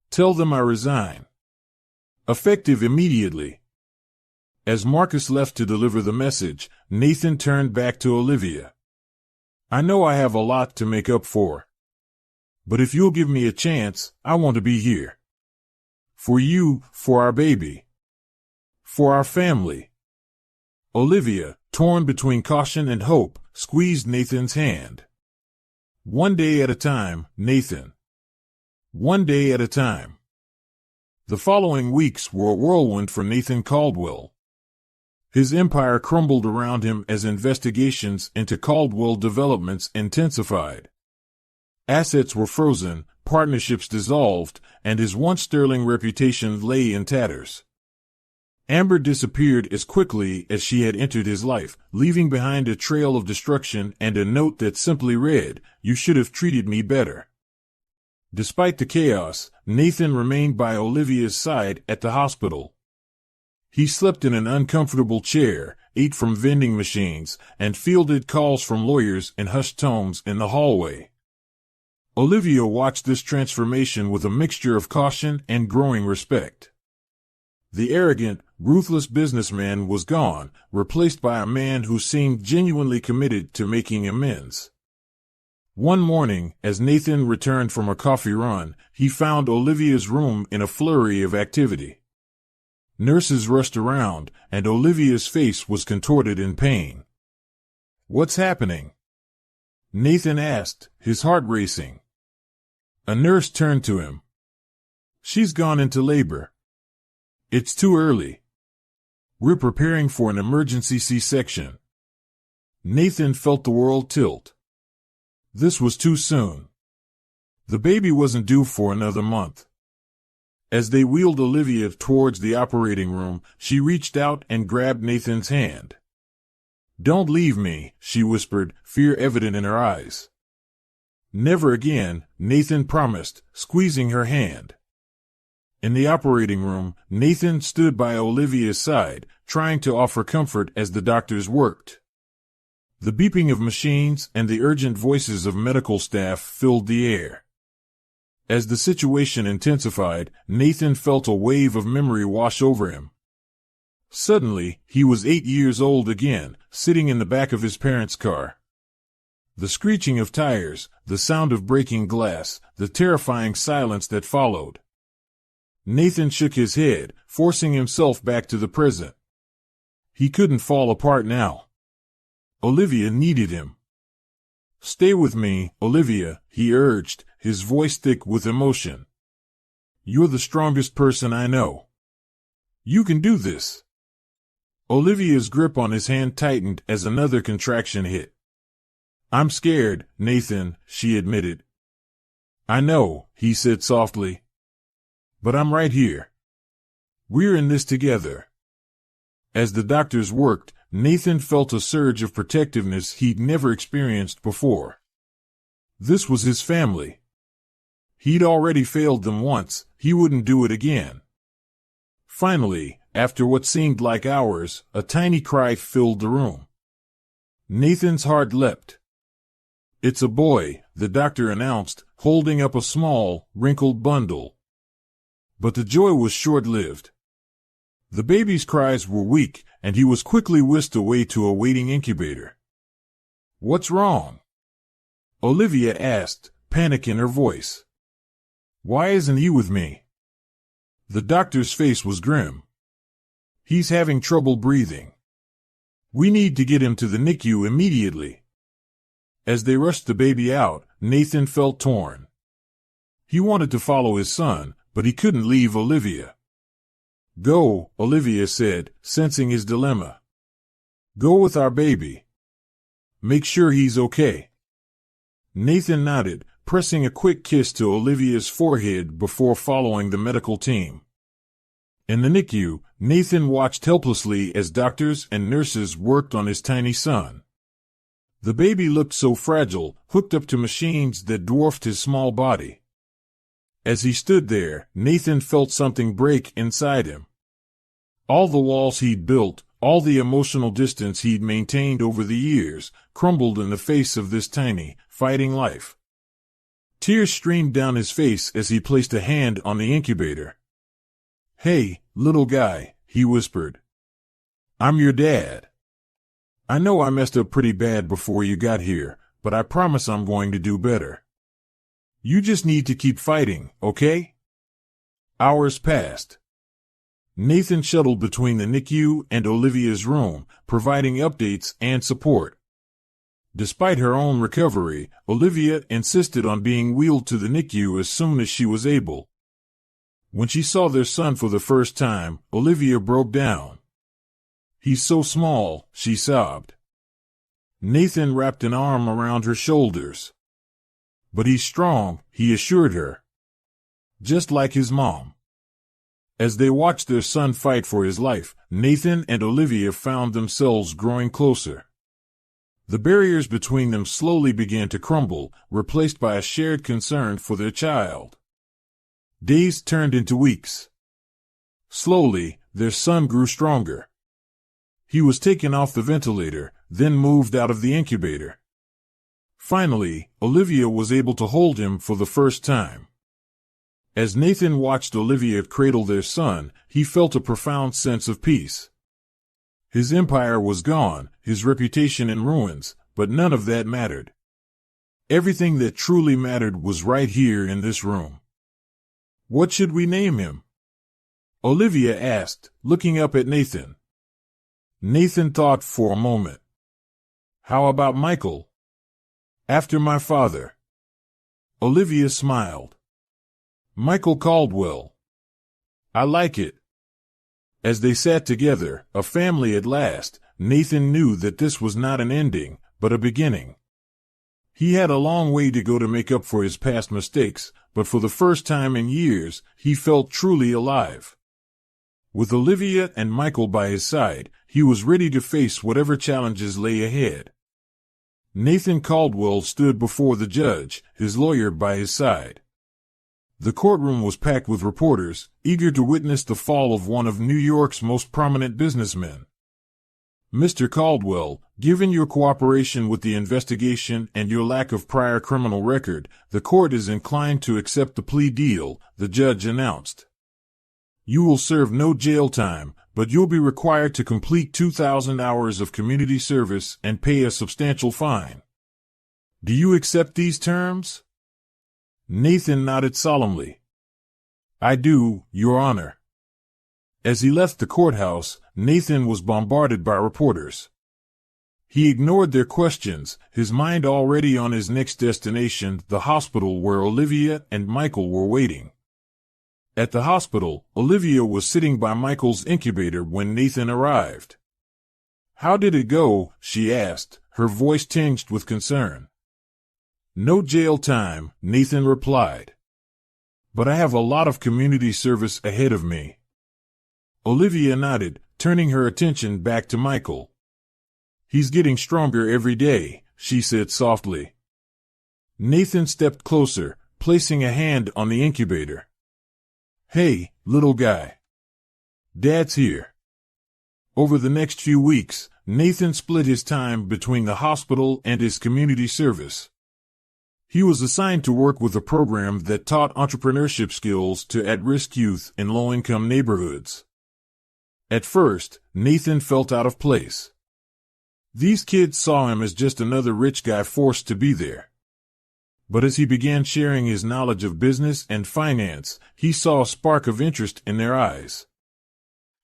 "Tell them I resign. Effective immediately." As Marcus left to deliver the message, Nathan turned back to Olivia. "I know I have a lot to make up for. But if you'll give me a chance, I want to be here. For you, for our baby. For our family." Olivia, torn between caution and hope, squeezed Nathan's hand. "One day at a time, Nathan. One day at a time." The following weeks were a whirlwind for Nathan Caldwell. His empire crumbled around him as investigations into Caldwell developments intensified. Assets were frozen, partnerships dissolved, and his once sterling reputation lay in tatters. Amber disappeared as quickly as she had entered his life, leaving behind a trail of destruction and a note that simply read, "You should have treated me better." Despite the chaos, Nathan remained by Olivia's side at the hospital. He slept in an uncomfortable chair, ate from vending machines, and fielded calls from lawyers in hushed tones in the hallway. Olivia watched this transformation with a mixture of caution and growing respect. The arrogant, ruthless businessman was gone, replaced by a man who seemed genuinely committed to making amends. One morning, as Nathan returned from a coffee run, he found Olivia's room in a flurry of activity. Nurses rushed around, and Olivia's face was contorted in pain. "What's happening?" Nathan asked, his heart racing. A nurse turned to him. "She's gone into labor. It's too early. We're preparing for an emergency C-section." Nathan felt the world tilt. This was too soon. The baby wasn't due for another month. As they wheeled Olivia towards the operating room, she reached out and grabbed Nathan's hand. "Don't leave me," she whispered, fear evident in her eyes. "Never again," Nathan promised, squeezing her hand. In the operating room, Nathan stood by Olivia's side, trying to offer comfort as the doctors worked. The beeping of machines and the urgent voices of medical staff filled the air. As the situation intensified, Nathan felt a wave of memory wash over him. Suddenly, he was 8 years old again, sitting in the back of his parents' car. The screeching of tires, the sound of breaking glass, the terrifying silence that followed. Nathan shook his head, forcing himself back to the present. He couldn't fall apart now. Olivia needed him. "Stay with me, Olivia," he urged, his voice thick with emotion. "You're the strongest person I know. You can do this." Olivia's grip on his hand tightened as another contraction hit. "I'm scared, Nathan," she admitted. "I know," he said softly. "But I'm right here. We're in this together." As the doctors worked, Nathan felt a surge of protectiveness he'd never experienced before. This was his family. He'd already failed them once, he wouldn't do it again. Finally, after what seemed like hours, a tiny cry filled the room. Nathan's heart leapt. "It's a boy," the doctor announced, holding up a small, wrinkled bundle. But the joy was short-lived. The baby's cries were weak, and he was quickly whisked away to a waiting incubator. "What's wrong?" Olivia asked, panic in her voice. "Why isn't he with me?" The doctor's face was grim. "He's having trouble breathing. We need to get him to the NICU immediately." As they rushed the baby out, Nathan felt torn. He wanted to follow his son, but he couldn't leave Olivia. "Go," Olivia said, sensing his dilemma. "Go with our baby. Make sure he's okay." Nathan nodded, pressing a quick kiss to Olivia's forehead before following the medical team. In the NICU, Nathan watched helplessly as doctors and nurses worked on his tiny son. The baby looked so fragile, hooked up to machines that dwarfed his small body. As he stood there, Nathan felt something break inside him. All the walls he'd built, all the emotional distance he'd maintained over the years, crumbled in the face of this tiny, fighting life. Tears streamed down his face as he placed a hand on the incubator. "Hey, little guy," he whispered. "I'm your dad. I know I messed up pretty bad before you got here, but I promise I'm going to do better. You just need to keep fighting, okay?" Hours passed. Nathan shuttled between the NICU and Olivia's room, providing updates and support. Despite her own recovery, Olivia insisted on being wheeled to the NICU as soon as she was able. When she saw their son for the first time, Olivia broke down. "He's so small," she sobbed. Nathan wrapped an arm around her shoulders. "But he's strong," he assured her. "Just like his mom." As they watched their son fight for his life, Nathan and Olivia found themselves growing closer. The barriers between them slowly began to crumble, replaced by a shared concern for their child. Days turned into weeks. Slowly, their son grew stronger. He was taken off the ventilator, then moved out of the incubator. Finally, Olivia was able to hold him for the first time. As Nathan watched Olivia cradle their son, he felt a profound sense of peace. His empire was gone, his reputation in ruins, but none of that mattered. Everything that truly mattered was right here in this room. "What should we name him?" Olivia asked, looking up at Nathan. Nathan thought for a moment. How about Michael? After my father. Olivia smiled. Michael Caldwell. I like it. As they sat together, a family at last, Nathan knew that this was not an ending, but a beginning. He had a long way to go to make up for his past mistakes, but for the first time in years, he felt truly alive. With Olivia and Michael by his side, he was ready to face whatever challenges lay ahead. Nathan Caldwell stood before the judge, his lawyer by his side. The courtroom was packed with reporters, eager to witness the fall of one of New York's most prominent businessmen. Mr. Caldwell, given your cooperation with the investigation and your lack of prior criminal record, the court is inclined to accept the plea deal, the judge announced. You will serve no jail time, but you'll be required to complete 2,000 hours of community service and pay a substantial fine. Do you accept these terms? Nathan nodded solemnly. I do, Your Honor. As he left the courthouse, Nathan was bombarded by reporters. He ignored their questions, his mind already on his next destination, the hospital where Olivia and Michael were waiting. At the hospital, Olivia was sitting by Michael's incubator when Nathan arrived. How did it go? She asked, her voice tinged with concern. No jail time, Nathan replied. But I have a lot of community service ahead of me. Olivia nodded, turning her attention back to Michael. He's getting stronger every day, she said softly. Nathan stepped closer, placing a hand on the incubator. Hey, little guy. Dad's here. Over the next few weeks, Nathan split his time between the hospital and his community service. He was assigned to work with a program that taught entrepreneurship skills to at-risk youth in low-income neighborhoods. At first, Nathan felt out of place. These kids saw him as just another rich guy forced to be there. But as he began sharing his knowledge of business and finance, he saw a spark of interest in their eyes.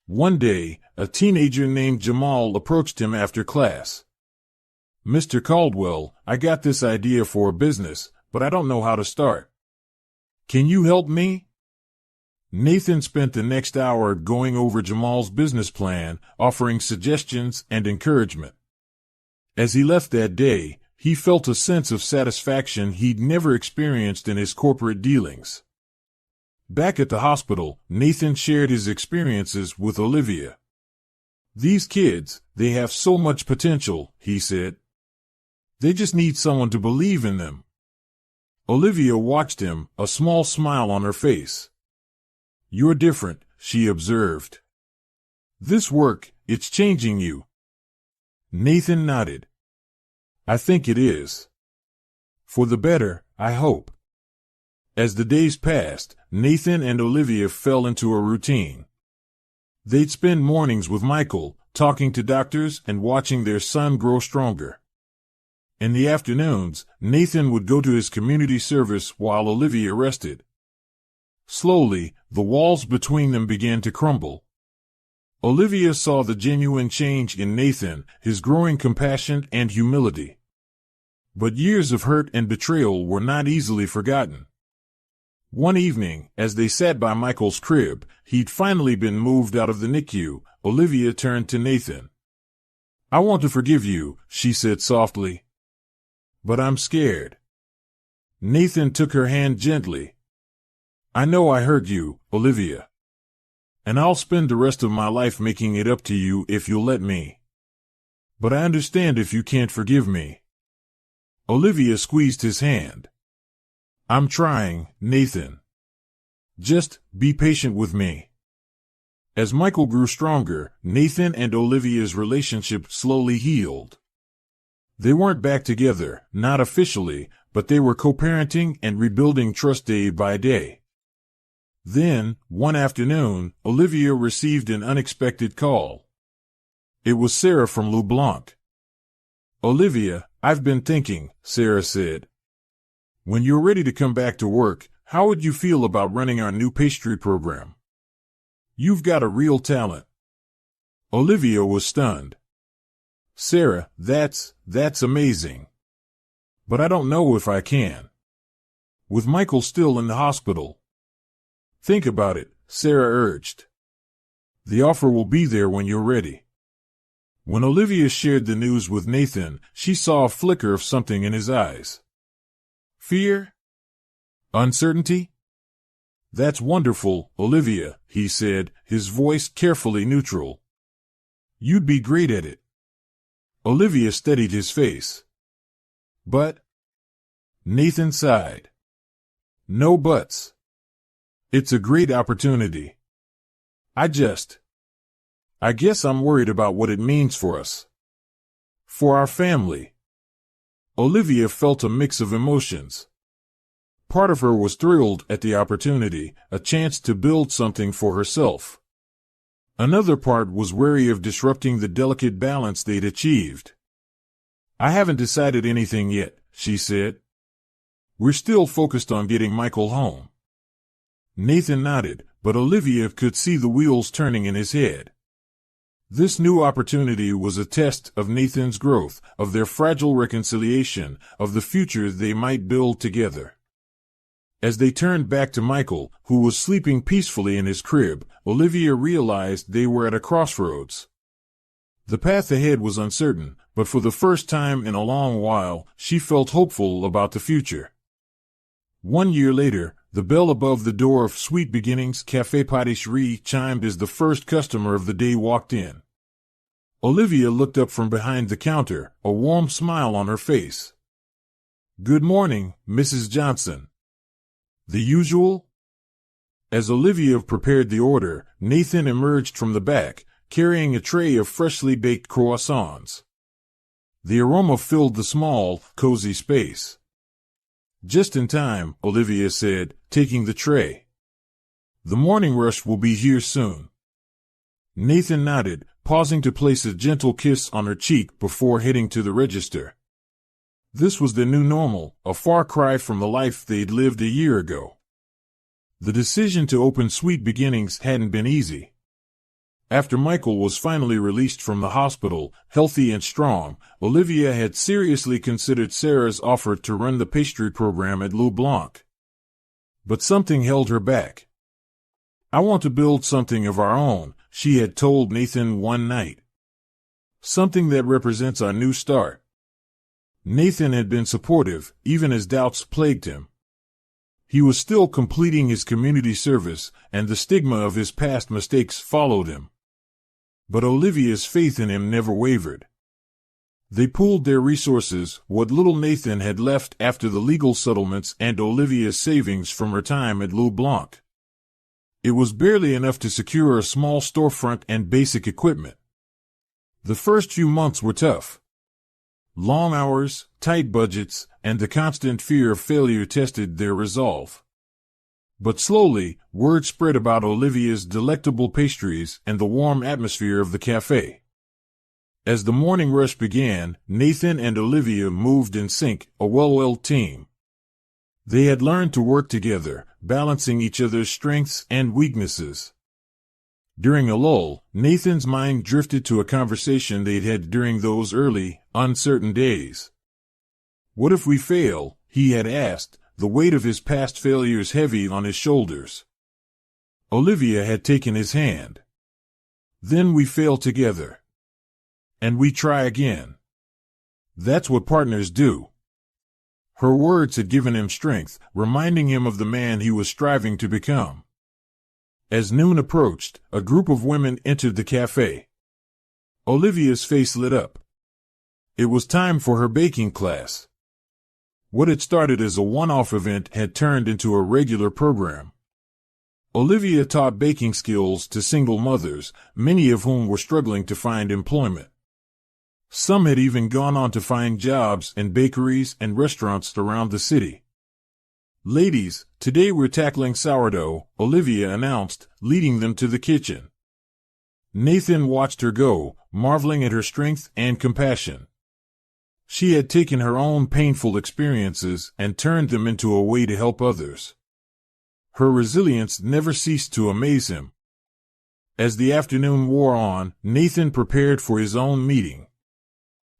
One day, a teenager named Jamal approached him after class. Mr. Caldwell, I got this idea for a business, but I don't know how to start. Can you help me? Nathan spent the next hour going over Jamal's business plan, offering suggestions and encouragement. As he left that day, he felt a sense of satisfaction he'd never experienced in his corporate dealings. Back at the hospital, Nathan shared his experiences with Olivia. These kids, they have so much potential, he said. They just need someone to believe in them. Olivia watched him, a small smile on her face. You're different, she observed. This work, it's changing you. Nathan nodded. I think it is. For the better, I hope. As the days passed, Nathan and Olivia fell into a routine. They'd spend mornings with Michael, talking to doctors and watching their son grow stronger. In the afternoons, Nathan would go to his community service while Olivia rested. Slowly, the walls between them began to crumble. Olivia saw the genuine change in Nathan, his growing compassion and humility. But years of hurt and betrayal were not easily forgotten. One evening, as they sat by Michael's crib, he'd finally been moved out of the NICU, Olivia turned to Nathan. I want to forgive you, she said softly. But I'm scared. Nathan took her hand gently. I know I hurt you, Olivia. And I'll spend the rest of my life making it up to you if you'll let me. But I understand if you can't forgive me. Olivia squeezed his hand. I'm trying, Nathan. Just be patient with me. As Michael grew stronger, Nathan and Olivia's relationship slowly healed. They weren't back together, not officially, but they were co-parenting and rebuilding trust day by day. Then, one afternoon, Olivia received an unexpected call. It was Sarah from LeBlanc. Olivia, I've been thinking, Sarah said. When you're ready to come back to work, how would you feel about running our new pastry program? You've got a real talent. Olivia was stunned. Sarah, that's amazing. But I don't know if I can. With Michael still in the hospital. Think about it, Sarah urged. The offer will be there when you're ready. When Olivia shared the news with Nathan, she saw a flicker of something in his eyes. Fear? Uncertainty? That's wonderful, Olivia, he said, his voice carefully neutral. You'd be great at it. Olivia steadied his face. But? Nathan sighed. No buts. It's a great opportunity. I guess I'm worried about what it means for us. For our family. Olivia felt a mix of emotions. Part of her was thrilled at the opportunity, a chance to build something for herself. Another part was wary of disrupting the delicate balance they'd achieved. I haven't decided anything yet, she said. We're still focused on getting Michael home. Nathan nodded, but Olivia could see the wheels turning in his head. This new opportunity was a test of Nathan's growth, of their fragile reconciliation, of the future they might build together. As they turned back to Michael, who was sleeping peacefully in his crib, Olivia realized they were at a crossroads. The path ahead was uncertain, but for the first time in a long while, she felt hopeful about the future. 1 year later, the bell above the door of Sweet Beginnings Café Pâtisserie chimed as the first customer of the day walked in. Olivia looked up from behind the counter, a warm smile on her face. Good morning, Mrs. Johnson. The usual? As Olivia prepared the order, Nathan emerged from the back, carrying a tray of freshly baked croissants. The aroma filled the small, cozy space. Just in time, Olivia said, taking the tray. The morning rush will be here soon. Nathan nodded, pausing to place a gentle kiss on her cheek before heading to the register. This was their new normal, a far cry from the life they'd lived a year ago. The decision to open Sweet Beginnings hadn't been easy. After Michael was finally released from the hospital, healthy and strong, Olivia had seriously considered Sarah's offer to run the pastry program at Le Blanc. But something held her back. I want to build something of our own, she had told Nathan one night. Something that represents our new start. Nathan had been supportive, even as doubts plagued him. He was still completing his community service, and the stigma of his past mistakes followed him. But Olivia's faith in him never wavered. They pooled their resources, what little Nathan had left after the legal settlements and Olivia's savings from her time at Le Blanc. It was barely enough to secure a small storefront and basic equipment. The first few months were tough. Long hours, tight budgets, and the constant fear of failure tested their resolve. But slowly, word spread about Olivia's delectable pastries and the warm atmosphere of the cafe. As the morning rush began, Nathan and Olivia moved in sync, a well-oiled team. They had learned to work together, balancing each other's strengths and weaknesses. During a lull, Nathan's mind drifted to a conversation they'd had during those early, uncertain days. What if we fail? He had asked, the weight of his past failures heavy on his shoulders. Olivia had taken his hand. Then we fail together. And we try again. That's what partners do. Her words had given him strength, reminding him of the man he was striving to become. As noon approached, a group of women entered the cafe. Olivia's face lit up. It was time for her baking class. What had started as a one-off event had turned into a regular program. Olivia taught baking skills to single mothers, many of whom were struggling to find employment. Some had even gone on to find jobs in bakeries and restaurants around the city. Ladies, today we're tackling sourdough, Olivia announced, leading them to the kitchen. Nathan watched her go, marveling at her strength and compassion. She had taken her own painful experiences and turned them into a way to help others. Her resilience never ceased to amaze him. As the afternoon wore on, Nathan prepared for his own meeting.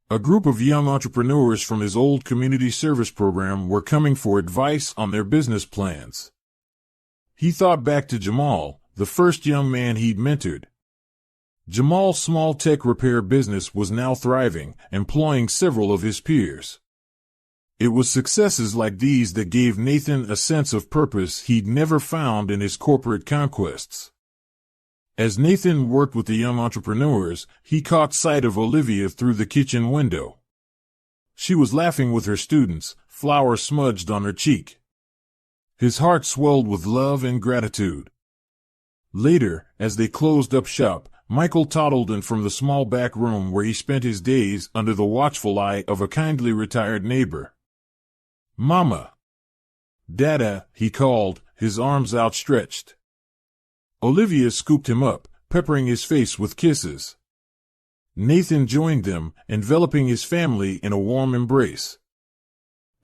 A group of young entrepreneurs from his old community service program were coming for advice on their business plans. He thought back to Jamal, the first young man he'd mentored. Jamal's small tech repair business was now thriving, employing several of his peers. It was successes like these that gave Nathan a sense of purpose he'd never found in his corporate conquests. As Nathan worked with the young entrepreneurs, he caught sight of Olivia through the kitchen window. She was laughing with her students, flour smudged on her cheek. His heart swelled with love and gratitude. Later, as they closed up shop, Michael toddled in from the small back room where he spent his days under the watchful eye of a kindly retired neighbor. "Mama." "Dada," he called, his arms outstretched. Olivia scooped him up, peppering his face with kisses. Nathan joined them, enveloping his family in a warm embrace.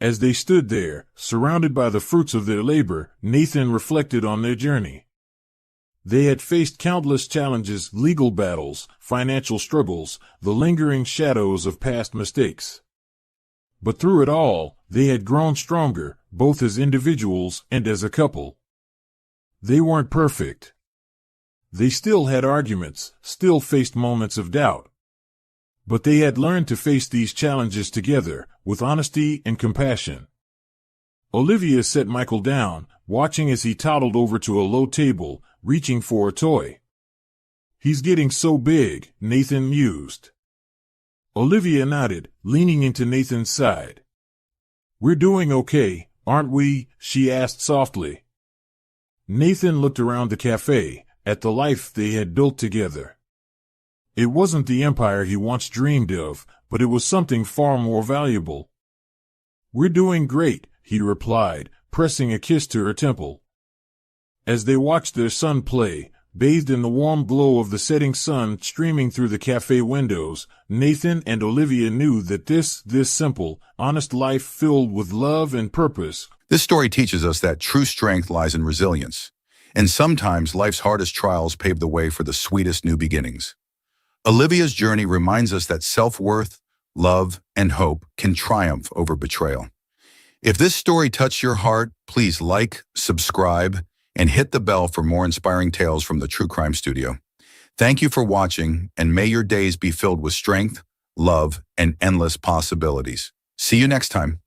As they stood there, surrounded by the fruits of their labor, Nathan reflected on their journey. They had faced countless challenges, legal battles, financial struggles, the lingering shadows of past mistakes. But through it all, they had grown stronger, both as individuals and as a couple. They weren't perfect. They still had arguments, still faced moments of doubt. But they had learned to face these challenges together, with honesty and compassion. Olivia set Michael down, watching as he toddled over to a low table, reaching for a toy. "He's getting so big," Nathan mused. Olivia nodded, leaning into Nathan's side. "We're doing okay, aren't we?" she asked softly. Nathan looked around the cafe, at the life they had built together. It wasn't the empire he once dreamed of, but it was something far more valuable. "We're doing great," he replied, pressing a kiss to her temple. As they watched their son play, bathed in the warm glow of the setting sun streaming through the cafe windows, Nathan and Olivia knew that this simple, honest life filled with love and purpose. This story teaches us that true strength lies in resilience, and sometimes life's hardest trials pave the way for the sweetest new beginnings. Olivia's journey reminds us that self-worth, love, and hope can triumph over betrayal. If this story touched your heart, please like, subscribe, and hit the bell for more inspiring tales from the True Crime Studio. Thank you for watching, and may your days be filled with strength, love, and endless possibilities. See you next time.